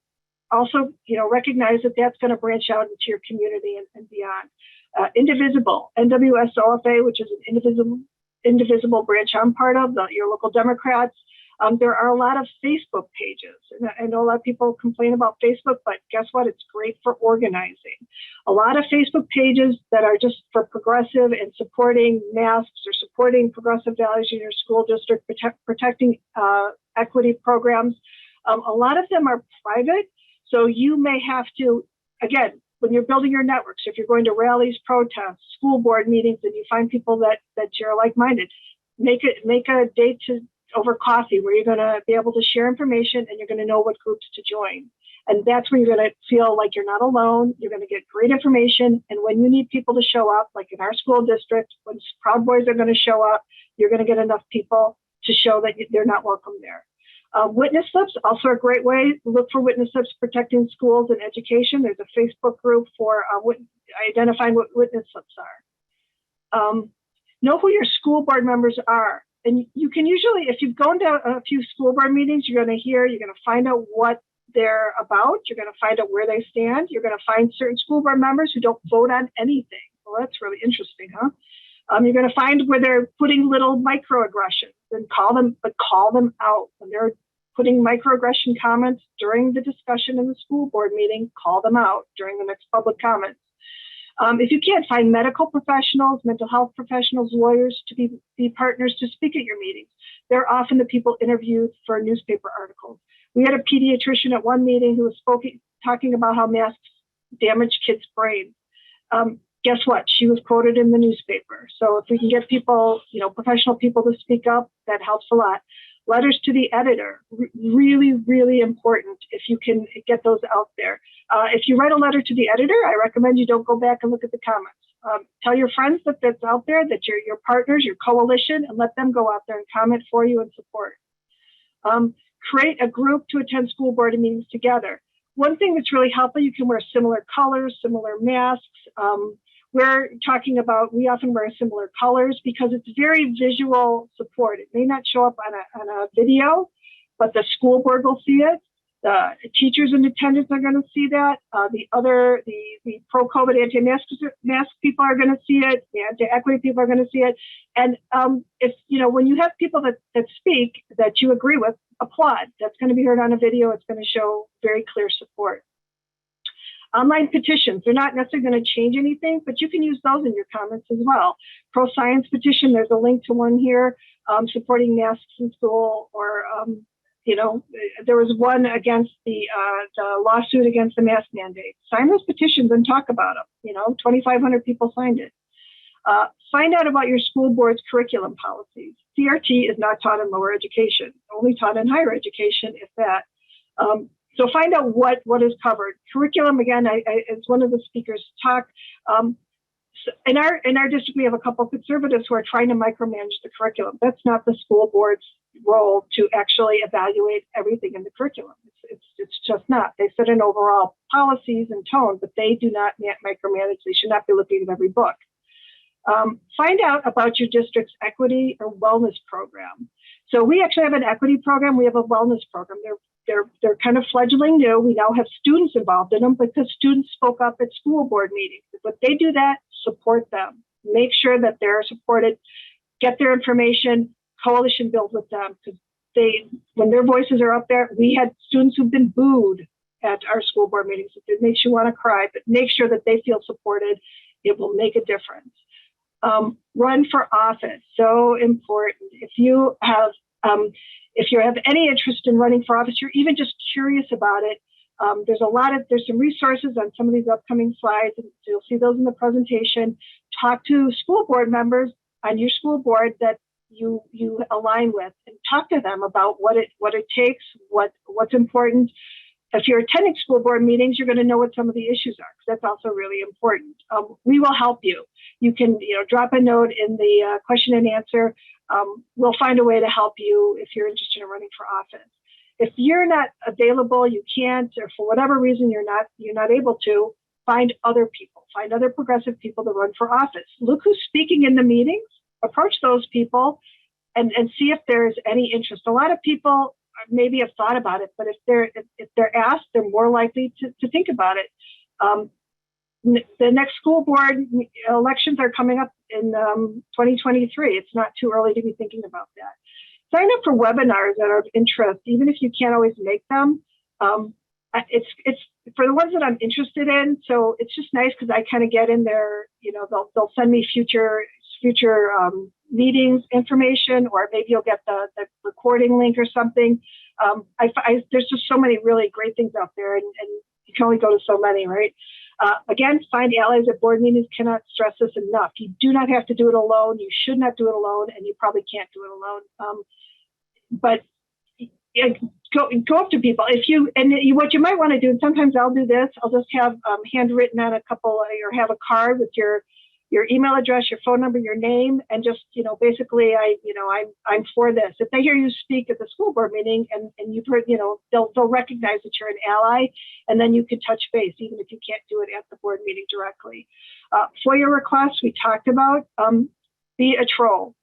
also, recognize that that's going to branch out into your community and beyond. Indivisible, NWSOFA, which is an indivisible branch I'm part of, your local Democrats. There are a lot of Facebook pages. And I know a lot of people complain about Facebook, but guess what? It's great for organizing. A lot of Facebook pages that are just for progressive and supporting masks or supporting progressive values in your school district, protecting equity programs. A lot of them are private. So you may have to, again, when you're building your networks, if you're going to rallies, protests, school board meetings, and you find people that you're like-minded, make a date to over coffee, where you're going to be able to share information and you're going to know what groups to join. And that's where you're going to feel like you're not alone. You're going to get great information. And when you need people to show up, like in our school district, when Proud Boys are going to show up, you're going to get enough people to show that they're not welcome there. Witness slips, also a great way. Look for witness slips protecting schools and education. There's a Facebook group for identifying what witness slips are. Know who your school board members are. And you can usually, if you've gone to a few school board meetings, you're going to find out what they're about. You're going to find out where they stand. You're going to find certain school board members who don't vote on anything. Well, that's really interesting, huh? You're going to find where they're putting little microaggressions and call them out. When they're putting microaggression comments during the discussion in the school board meeting, call them out during the next public comments. If you can't find medical professionals, mental health professionals, lawyers to be partners to speak at your meetings, they're often the people interviewed for newspaper articles. We had a pediatrician at one meeting who was talking about how masks damage kids' brains. Guess what? She was quoted in the newspaper. So if we can get people, professional people to speak up, that helps a lot. Letters to the editor, really, really important if you can get those out there. If you write a letter to the editor, I recommend you don't go back and look at the comments. Tell your friends that that's out there, that you're your partners, your coalition, and let them go out there and comment for you and support. Create a group to attend school board meetings together. One thing that's really helpful, you can wear similar colors, similar masks. We often wear similar colors because it's very visual support. It may not show up on a video, but the school board will see it. The teachers in attendance are going to see that. The pro-COVID anti-mask people are going to see it. The anti-equity people are going to see it. And when you have people that speak that you agree with, applaud. That's going to be heard on a video. It's going to show very clear support. Online petitions, they're not necessarily going to change anything, but you can use those in your comments as well. Pro-science petition, there's a link to one here, supporting masks in school, or, there was one against the lawsuit against the mask mandate. Sign those petitions and talk about them. 2,500 people signed it. Find out about your school board's curriculum policies. CRT is not taught in lower education, only taught in higher education, if that. So find out what is covered. Curriculum, again, as one of the speakers talked, in our district, we have a couple of conservatives who are trying to micromanage the curriculum. That's not the school board's role to actually evaluate everything in the curriculum. It's just not. They set in overall policies and tone, but they do not micromanage. They should not be looking at every book. Find out about your district's equity or wellness program. So we actually have an equity program. We have a wellness program. They're kind of fledgling new. We now have students involved in them because students spoke up at school board meetings. But they do that, support them. Make sure that they're supported. Get their information. Coalition build with them, because when their voices are up there, we had students who've been booed at our school board meetings. It makes you want to cry, but make sure that they feel supported. It will make a difference. Run for office, so important. If you have any interest in running for office, you're even just curious about it, there's some resources on some of these upcoming slides, and so you'll see those in the presentation. Talk to school board members on your school board that you align with, and talk to them about what it takes, what's important. If you're attending school board meetings, you're going to know what some of the issues are, because that's also really important. We will help you. You can drop a note in the question and answer. We'll find a way to help you if you're interested in running for office. If you're not available, you can't, or for whatever reason you're not able to, find other people, find other progressive people to run for office. Look who's speaking in the meetings, approach those people, and see if there's any interest. A lot of people maybe have thought about it, but if they're asked, they're more likely to think about it. The next school board elections are coming up in 2023. It's not too early to be thinking about that. Sign up for webinars that are of interest, even if you can't always make them. It's for the ones that I'm interested in. So it's just nice because I kind of get in there. They'll send me future meetings information, or maybe you'll get the recording link or something. There's just so many really great things out there, and you can only go to so many, right? Again, find allies at board meetings. Cannot stress this enough. You do not have to do it alone. You should not do it alone, and you probably can't do it alone. but yeah, go up to people. What you might want to do, and sometimes I'll do this, I'll just have handwritten on a couple, or have a card with your email address, your phone number, your name, and just, basically I'm for this. If they hear you speak at the school board meeting and you've heard, they'll recognize that you're an ally, and then you can touch base, even if you can't do it at the board meeting directly. FOIA requests we talked about, be a troll.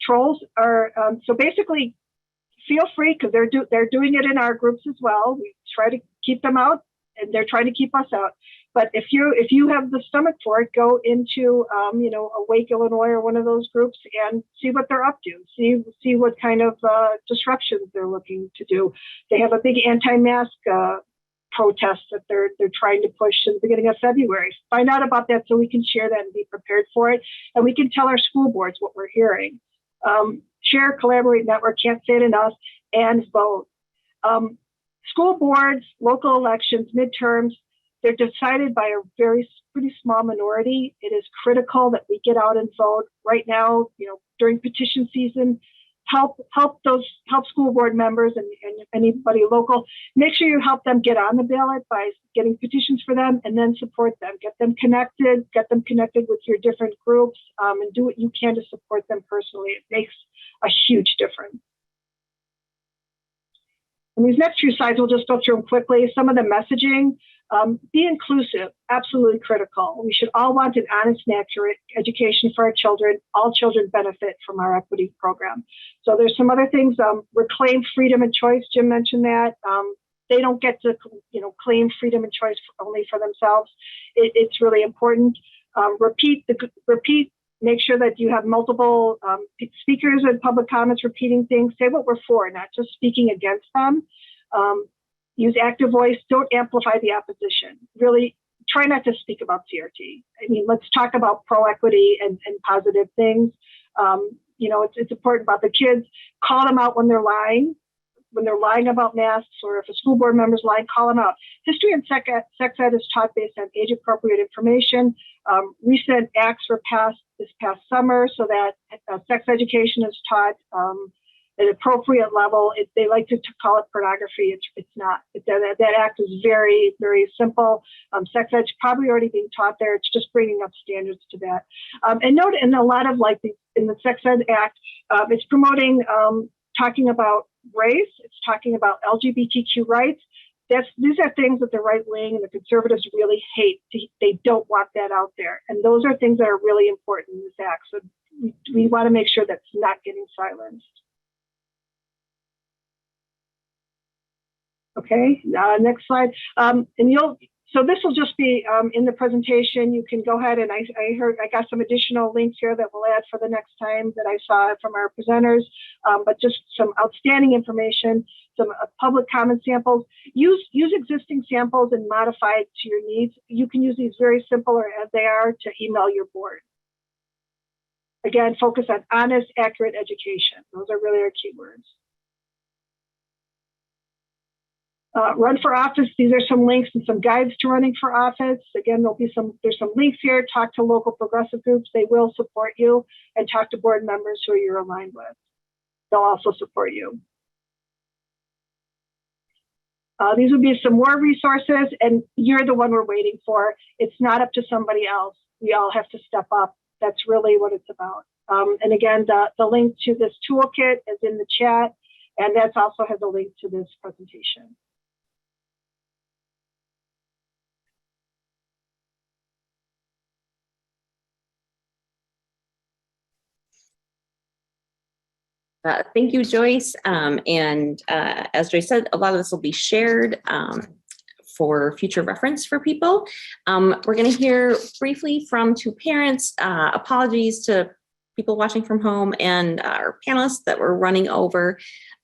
Trolls are, so basically, feel free, because they're doing it in our groups as well. We try to keep them out, and they're trying to keep us out. But if you have the stomach for it, go into Awake Illinois or one of those groups and see what they're up to. See what kind of disruptions they're looking to do. They have a big anti-mask protest that they're trying to push in the beginning of February. Find out about that so we can share that and be prepared for it, and we can tell our school boards what we're hearing. Share, collaborate, network, can't say it enough, and vote. School boards, local elections, midterms, they're decided by a pretty small minority. It is critical that we get out and vote right now, during petition season. Help school board members and anybody local. Make sure you help them get on the ballot by getting petitions for them, and then support them. Get them connected with your different groups, and do what you can to support them personally. It makes a huge difference. And these next few slides, we'll just go through them quickly. Some of the messaging, be inclusive, absolutely critical. We should all want an honest and accurate education for our children. All children benefit from our equity program. So there's some other things, reclaim freedom and choice. Jim mentioned that. They don't get to, claim freedom and choice only for themselves. It's really important. Repeat, make sure that you have multiple speakers and public comments repeating things. Say what we're for, not just speaking against them. Use active voice. Don't amplify the opposition. Really try not to speak about CRT. I mean, let's talk about pro-equity and positive things. It's important about the kids. Call them out when they're lying. When they're lying about masks, or if a school board member's lying, call them out. History and sex ed is taught based on age-appropriate information. Recent acts were passed this past summer so that sex education is taught at an appropriate level. They like to call it pornography. It's not. That act is very, very simple. Sex ed's probably already being taught there. It's just bringing up standards to that. And note in a lot of in the Sex Ed Act, it's promoting talking about race. It's talking about LGBTQ rights. These are things that the right wing and the conservatives really hate. They don't want that out there. And those are things that are really important in this act. So we want to make sure that's not getting silenced. Okay, next slide. So this will just be in the presentation. You can go ahead, and I got some additional links here that we'll add for the next time that I saw from our presenters, but just some outstanding information, some public comment samples. Use existing samples and modify it to your needs. You can use these very simple or as they are to email your board. Again, focus on honest, accurate education. Those are really our keywords. Run for office. These are some links and some guides to running for office. Again, there's some links here. Talk to local progressive groups. They will support you, and talk to board members who you're aligned with. They'll also support you. These would be some more resources, and you're the one we're waiting for. It's not up to somebody else. We all have to step up. That's really what it's about. And again, the link to this toolkit is in the chat, and that also has a link to this presentation. Thank you, Joyce. As Joyce said, a lot of this will be shared for future reference for people. We're going to hear briefly from two parents. Apologies to people watching from home and our panelists that we're running over.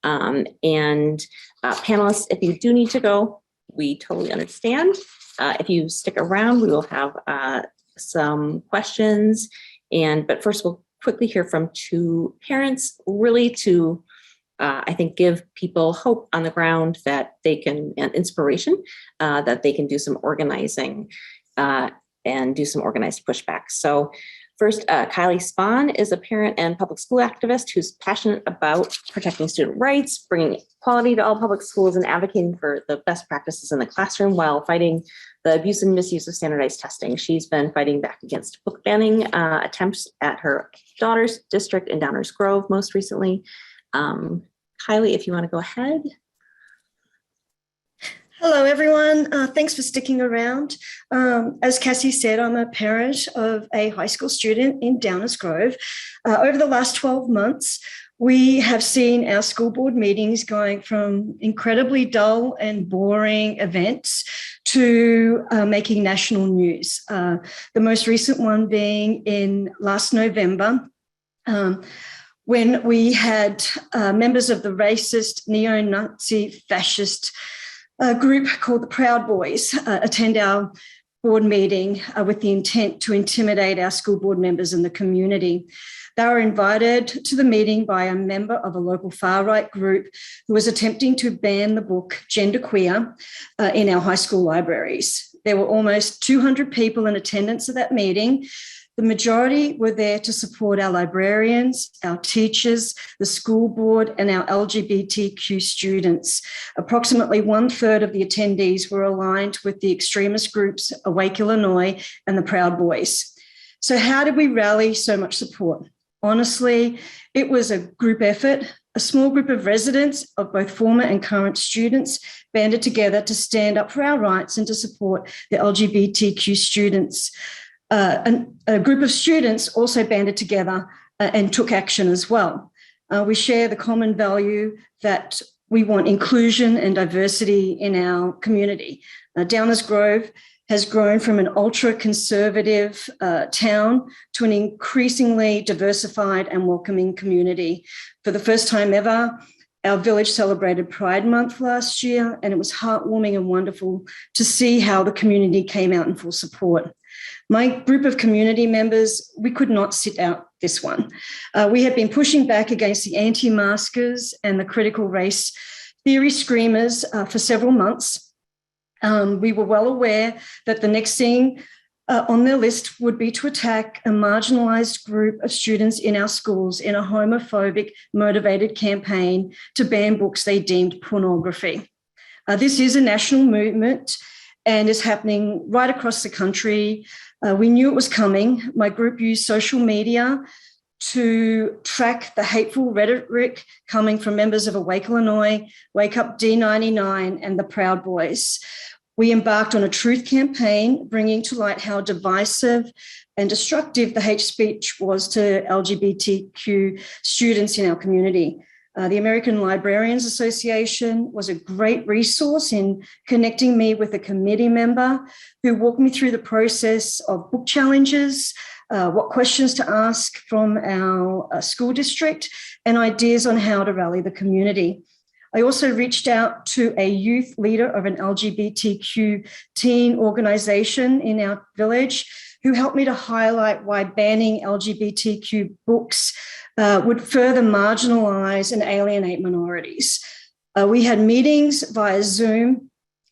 Panelists, if you do need to go, we totally understand. If you stick around, we will have some questions. But first, we'll quickly hear from two parents, really to, I think, give people hope on the ground that they can, and inspiration, that they can do some organizing and do some organized pushback. So First, Kylie Spahn is a parent and public school activist who's passionate about protecting student rights, bringing equality to all public schools, and advocating for the best practices in the classroom while fighting the abuse and misuse of standardized testing. She's been fighting back against book banning attempts at her daughter's district in Downers Grove most recently. Kylie, if you want to go ahead. Hello, everyone. Thanks for sticking around. As Cassie said, I'm a parent of a high school student in Downers Grove. Over the last 12 months, we have seen our school board meetings going from incredibly dull and boring events to making national news. The most recent one being in last November, when we had members of the racist, neo-Nazi, fascist group called the Proud Boys attend our board meeting with the intent to intimidate our school board members in the community. They were invited to the meeting by a member of a local far-right group who was attempting to ban the book Genderqueer in our high school libraries. There were almost 200 people in attendance at that meeting. The majority were there to support our librarians, our teachers, the school board, and our LGBTQ students. Approximately 1/3 of the attendees were aligned with the extremist groups Awake Illinois and the Proud Boys. So how did we rally so much support? Honestly, it was a group effort. A small group of residents of both former and current students banded together to stand up for our rights and to support the LGBTQ students. A group of students also banded together and took action as well. We share the common value that we want inclusion and diversity in our community. Downers Grove has grown from an ultra-conservative town to an increasingly diversified and welcoming community. For the first time ever, our village celebrated Pride Month last year, and it was heartwarming and wonderful to see how the community came out in full support. My group of community members, we could not sit out this one. We have been pushing back against the anti-maskers and the critical race theory screamers for several months. We were well aware that the next thing on their list would be to attack a marginalized group of students in our schools in a homophobic, motivated campaign to ban books they deemed pornography. This is a national movement and is happening right across the country. We knew it was coming. My group used social media to track the hateful rhetoric coming from members of Awake Illinois, Wake Up D99, and the Proud Boys. We embarked on a truth campaign, bringing to light how divisive and destructive the hate speech was to LGBTQ students in our community. The American Librarians Association was a great resource in connecting me with a committee member who walked me through the process of book challenges, what questions to ask from our school district, and ideas on how to rally the community. I also reached out to a youth leader of an LGBTQ teen organization in our village who helped me to highlight why banning LGBTQ books would further marginalize and alienate minorities. We had meetings via Zoom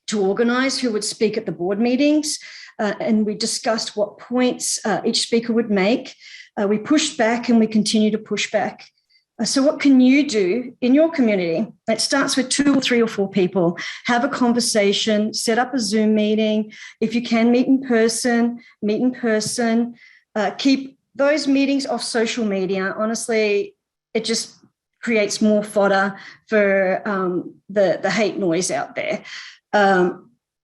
to organize who would speak at the board meetings, and we discussed what points each speaker would make. We pushed back and we continue to push back. So what can you do in your community? It starts with 2 or 3 or 4 people. Have a conversation, set up a Zoom meeting. If you can meet in person, meet in person. Keep those meetings off social media. Honestly, it just creates more fodder for the hate noise out there.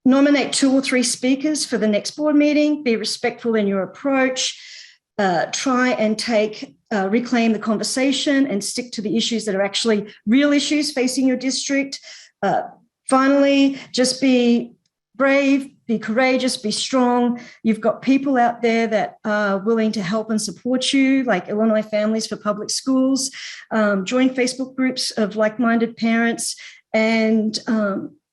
Nominate 2 or 3 speakers for the next board meeting. Be respectful in your approach. Try and reclaim the conversation and stick to the issues that are actually real issues facing your district. Finally, just be brave, be courageous, be strong. You've got people out there that are willing to help and support you, like Illinois Families for Public Schools. Join Facebook groups of like-minded parents. And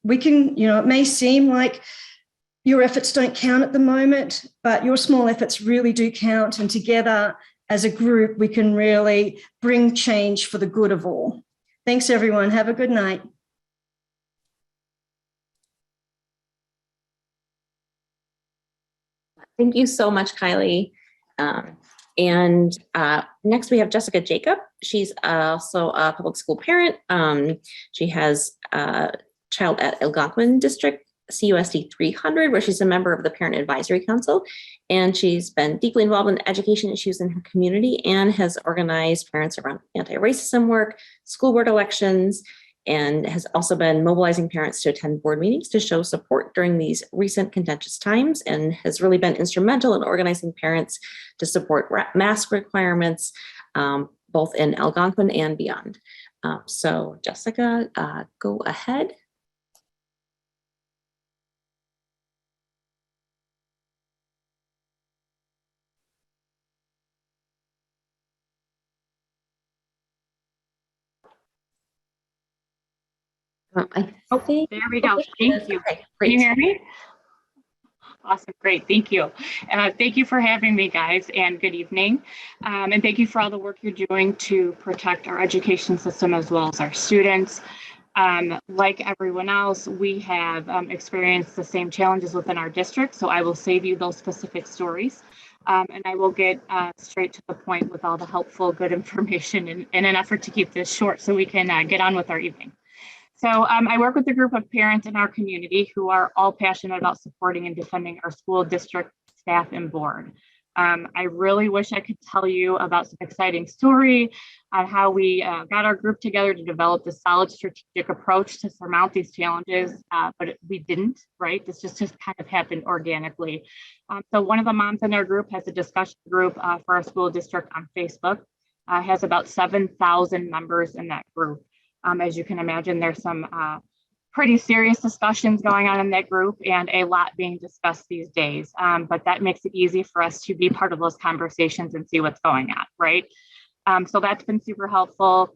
we can, it may seem like your efforts don't count at the moment, but your small efforts really do count. And together as a group, we can really bring change for the good of all. Thanks, everyone. Have a good night. Thank you so much, Kylie. And next we have Jessica Jacob. She's also a public school parent. She has a child at Algonquin District CUSD 300, where she's a member of the Parent Advisory Council. And she's been deeply involved in education issues in her community and has organized parents around anti-racism work, school board elections, and has also been mobilizing parents to attend board meetings to show support during these recent contentious times, and has really been instrumental in organizing parents to support mask requirements, both in Algonquin and beyond. So Jessica, go ahead. There we go. Thank you. Okay, Can you great. hear me? Awesome. Great. Thank you. Thank you for having me, guys, and good evening. And thank you for all the work you're doing to protect our education system as well as our students. Like everyone else, we have experienced the same challenges within our district, so I will save you those specific stories. And I will get straight to the point with all the helpful, good information in an effort to keep this short so we can get on with our evening. So I work with a group of parents in our community who are all passionate about supporting and defending our school district staff and board. I really wish I could tell you about some exciting story on how we got our group together to develop this solid strategic approach to surmount these challenges, but we didn't, right? This just kind of happened organically. So one of the moms in our group has a discussion group for our school district on Facebook, has about 7,000 members in that group. As you can imagine, there's some pretty serious discussions going on in that group and a lot being discussed these days. But that makes it easy for us to be part of those conversations and see what's going on, right? So that's been super helpful.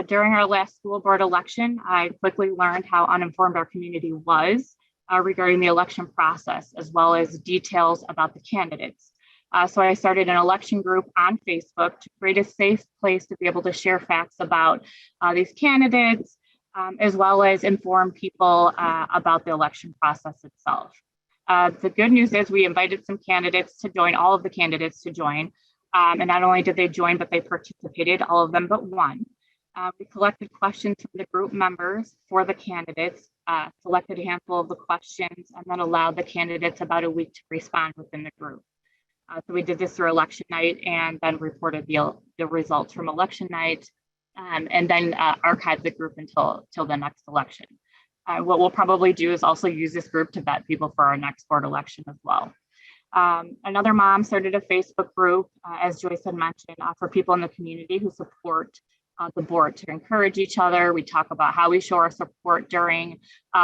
During our last school board election, I quickly learned how uninformed our community was regarding the election process, as well as details about the candidates. So I started an election group on Facebook to create a safe place to be able to share facts about these candidates, as well as inform people about the election process itself. The good news is we invited some candidates to join, all of the candidates to join. And not only did they join, but they participated, all of them but one. We collected questions from the group members for the candidates, selected a handful of the questions, and then allowed the candidates about a week to respond within the group. So we did this through election night and then reported the results from election night, and then archived the group until the next election. What we'll probably do is also use this group to vet people for our next board election as well. Another mom started a Facebook group, as Joyce had mentioned, for people in the community who support the board to encourage each other. We talk about how we show our support during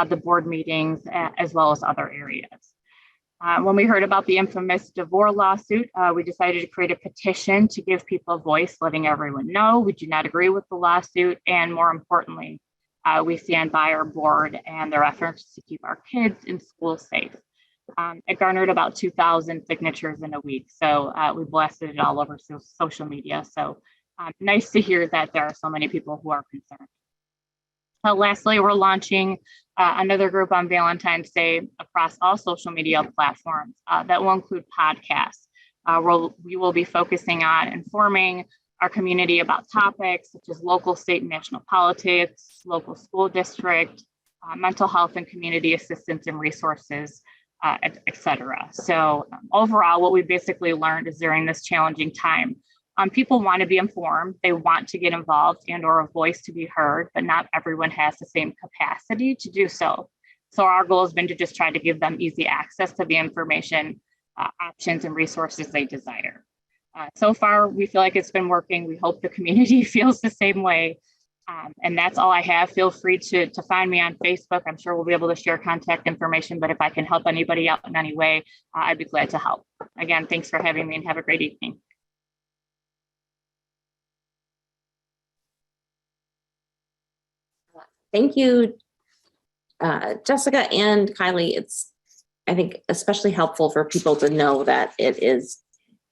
the board meetings, as well as other areas. When we heard about the infamous DeVore lawsuit, we decided to create a petition to give people a voice, letting everyone know we do not agree with the lawsuit. And more importantly, we stand by our board and their efforts to keep our kids in school safe. It garnered about 2,000 signatures in a week. So we blasted it all over social media. So nice to hear that there are so many people who are concerned. Lastly, we're launching another group on Valentine's Day across all social media platforms that will include podcasts. We will be focusing on informing our community about topics such as local, state, and national politics, local school district, mental health and community assistance and resources, et cetera. So overall, what we basically learned is during this challenging time, people want to be informed, they want to get involved and or a voice to be heard, but not everyone has the same capacity to do so. So our goal has been to just try to give them easy access to the information, options and resources they desire. So far, we feel like it's been working. We hope the community feels the same way. And that's all I have. Feel free to find me on Facebook. I'm sure we'll be able to share contact information, but if I can help anybody out in any way, I'd be glad to help. Again, thanks for having me and have a great evening. Thank you, Jessica and Kylie. It's, I think, especially helpful for people to know that it is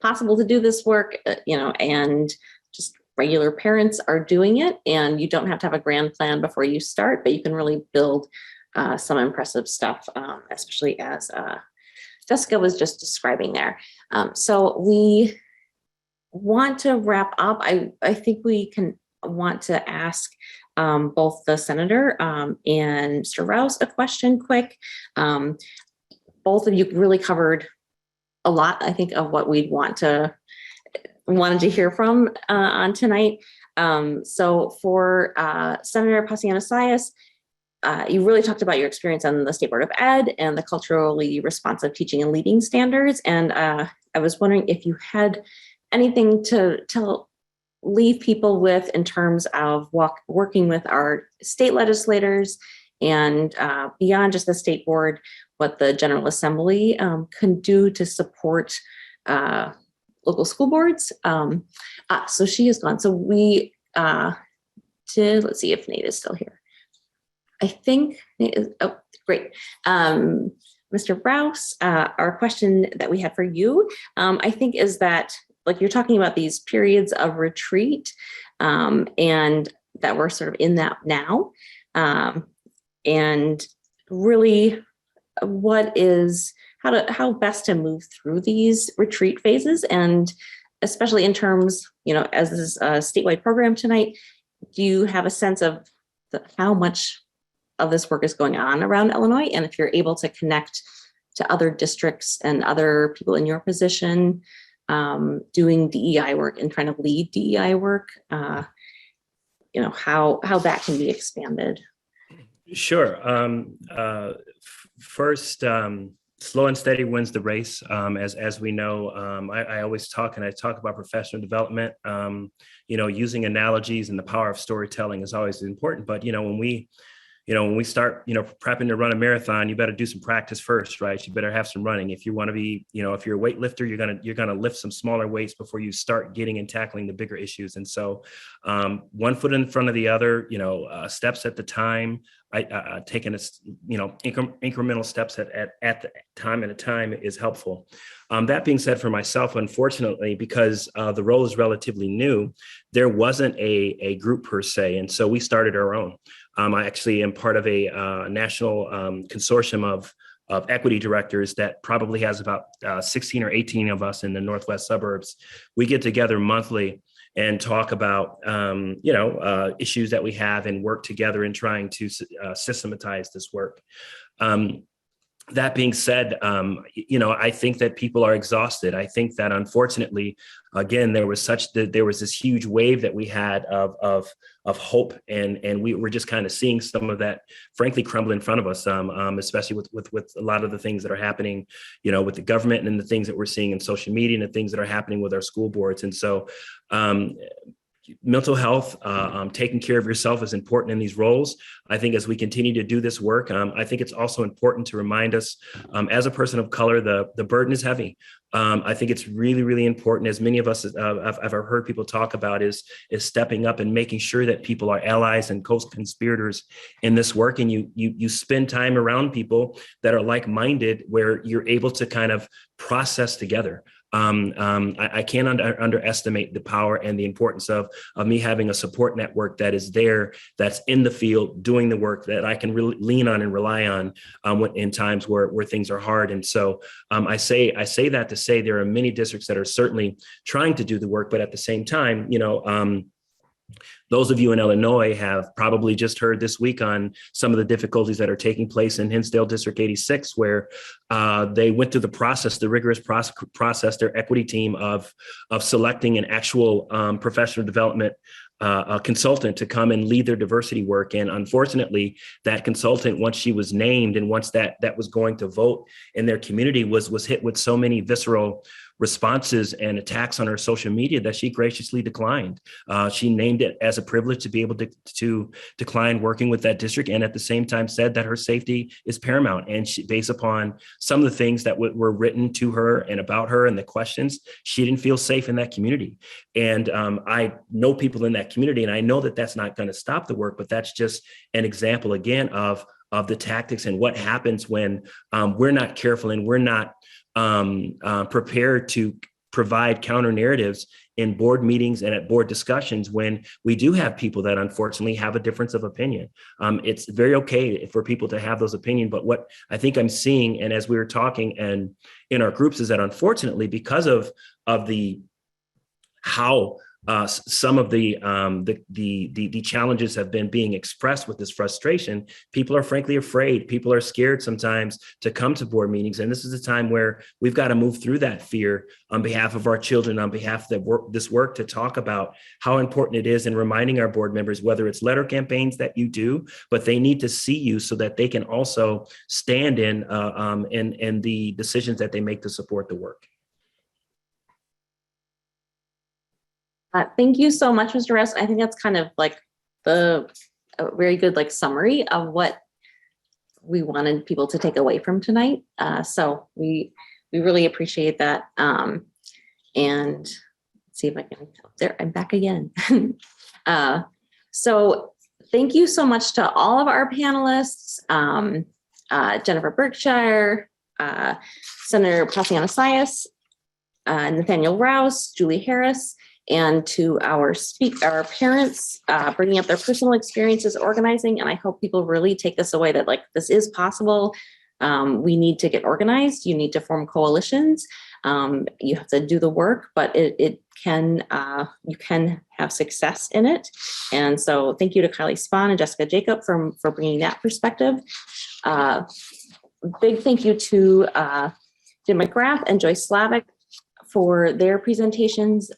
possible to do this work, and just regular parents are doing it, and you don't have to have a grand plan before you start, but you can really build some impressive stuff, especially as Jessica was just describing there. So we want to wrap up, I think we can want to ask both the senator and Mr. Rouse a question quick. Both of you really covered a lot, I think, of what we'd wanted to hear from on tonight. So for Senator Paciano-Sayas, you really talked about your experience on the State Board of Ed and the culturally responsive teaching and leading standards. And I was wondering if you had anything to leave people with in terms of working with our state legislators and beyond just the state board, what the General Assembly can do to support local school boards. So she is gone. So we let's see if Nate is still here. I think Nate is, oh, great. Mr. Rouse, our question that we had for you, I think is that, like, you're talking about these periods of retreat and that we're sort of in that now. And really how best to move through these retreat phases, and especially in terms, as this is a statewide program tonight, do you have a sense of how much of this work is going on around Illinois? And if you're able to connect to other districts and other people in your position doing DEI work and trying to lead DEI work, how that can be expanded. Sure. First, slow and steady wins the race. As we know, I always talk about professional development. Using analogies and the power of storytelling is always important. But when we start, prepping to run a marathon, you better do some practice first, right? You better have some running. If you want to be, if you're a weightlifter, you're gonna lift some smaller weights before you start getting and tackling the bigger issues. And so, one foot in front of the other, steps at the time. Taking incremental steps at the time at a time is helpful. That being said, for myself, unfortunately, because the role is relatively new, there wasn't a group per se, and so we started our own. I actually am part of a national consortium of equity directors that probably has about 16 or 18 of us in the Northwest suburbs. We get together monthly and talk about, issues that we have and work together in trying to systematize this work. That being said, I think that people are exhausted. I think that unfortunately, again, there was this huge wave that we had of hope, and we were just kind of seeing some of that, frankly, crumble in front of us, especially with a lot of the things that are happening, with the government and the things that we're seeing in social media and the things that are happening with our school boards. And so, mental health, taking care of yourself is important in these roles. I think as we continue to do this work, I think it's also important to remind us, as a person of color, the burden is heavy. I think it's really, really important, as many of us I've heard people talk about, is stepping up and making sure that people are allies and co-conspirators in this work. And you spend time around people that are like-minded, where you're able to kind of process together. I can't underestimate the power and the importance of me having a support network that is there, that's in the field doing the work that I can really lean on and rely on in times where things are hard. And so I say that to say there are many districts that are certainly trying to do the work, but at the same time, those of you in Illinois have probably just heard this week on some of the difficulties that are taking place in Hinsdale District 86, where they went through the rigorous process, their equity team of selecting an actual professional development consultant to come and lead their diversity work. And unfortunately, that consultant, once she was named and once that was going to vote in their community, was hit with so many visceral responses and attacks on her social media that she graciously declined. She named it as a privilege to be able to decline working with that district, and at the same time said that her safety is paramount. And she, based upon some of the things that were written to her and about her and the questions, she didn't feel safe in that community. And I know people in that community, and I know that that's not going to stop the work, but that's just an example again of the tactics and what happens when we're not careful and we're not prepared to provide counter narratives in board meetings and at board discussions when we do have people that unfortunately have a difference of opinion. It's very okay for people to have those opinions, but what I think I'm seeing, and as we were talking and in our groups, is that unfortunately, because of how some of the challenges have been being expressed with this frustration. People are frankly afraid. People are scared sometimes to come to board meetings. And this is a time where we've got to move through that fear on behalf of our children, on behalf of this work to talk about how important it is, and reminding our board members, whether it's letter campaigns that you do, but they need to see you so that they can also stand in the decisions that they make to support the work. Thank you so much, Mr. Rest. I think that's kind of like a very good summary of what we wanted people to take away from tonight. So we really appreciate that. And let's see if I can, there, I'm back again. So thank you so much to all of our panelists, Jennifer Berkshire, Senator Passianasias, Nathaniel Rouse, Julie Harris, and to our parents, bringing up their personal experiences organizing. And I hope people really take this away that this is possible. We need to get organized. You need to form coalitions. You have to do the work, but you can have success in it. And so thank you to Kylie Spahn and Jessica Jacob for bringing that perspective. Big thank you to Jim McGrath and Joyce Slavic for their presentations.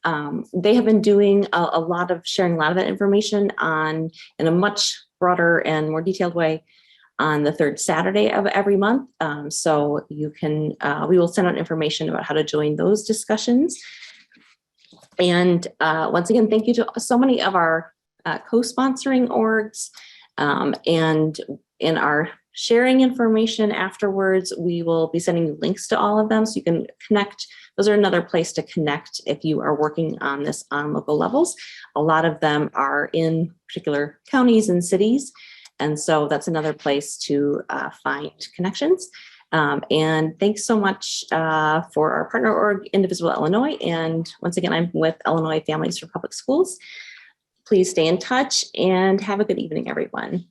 They have been doing sharing a lot of that information in a much broader and more detailed way on the third Saturday of every month. So you can, we will send out information about how to join those discussions. And once again, thank you to so many of our co-sponsoring orgs, and in our sharing information afterwards, we will be sending links to all of them so you can connect. Those are another place to connect if you are working on this on local levels. A lot of them are in particular counties and cities. And so that's another place to find connections. And thanks so much for our partner org, Indivisible Illinois. And once again, I'm with Illinois Families for Public Schools. Please stay in touch and have a good evening, everyone.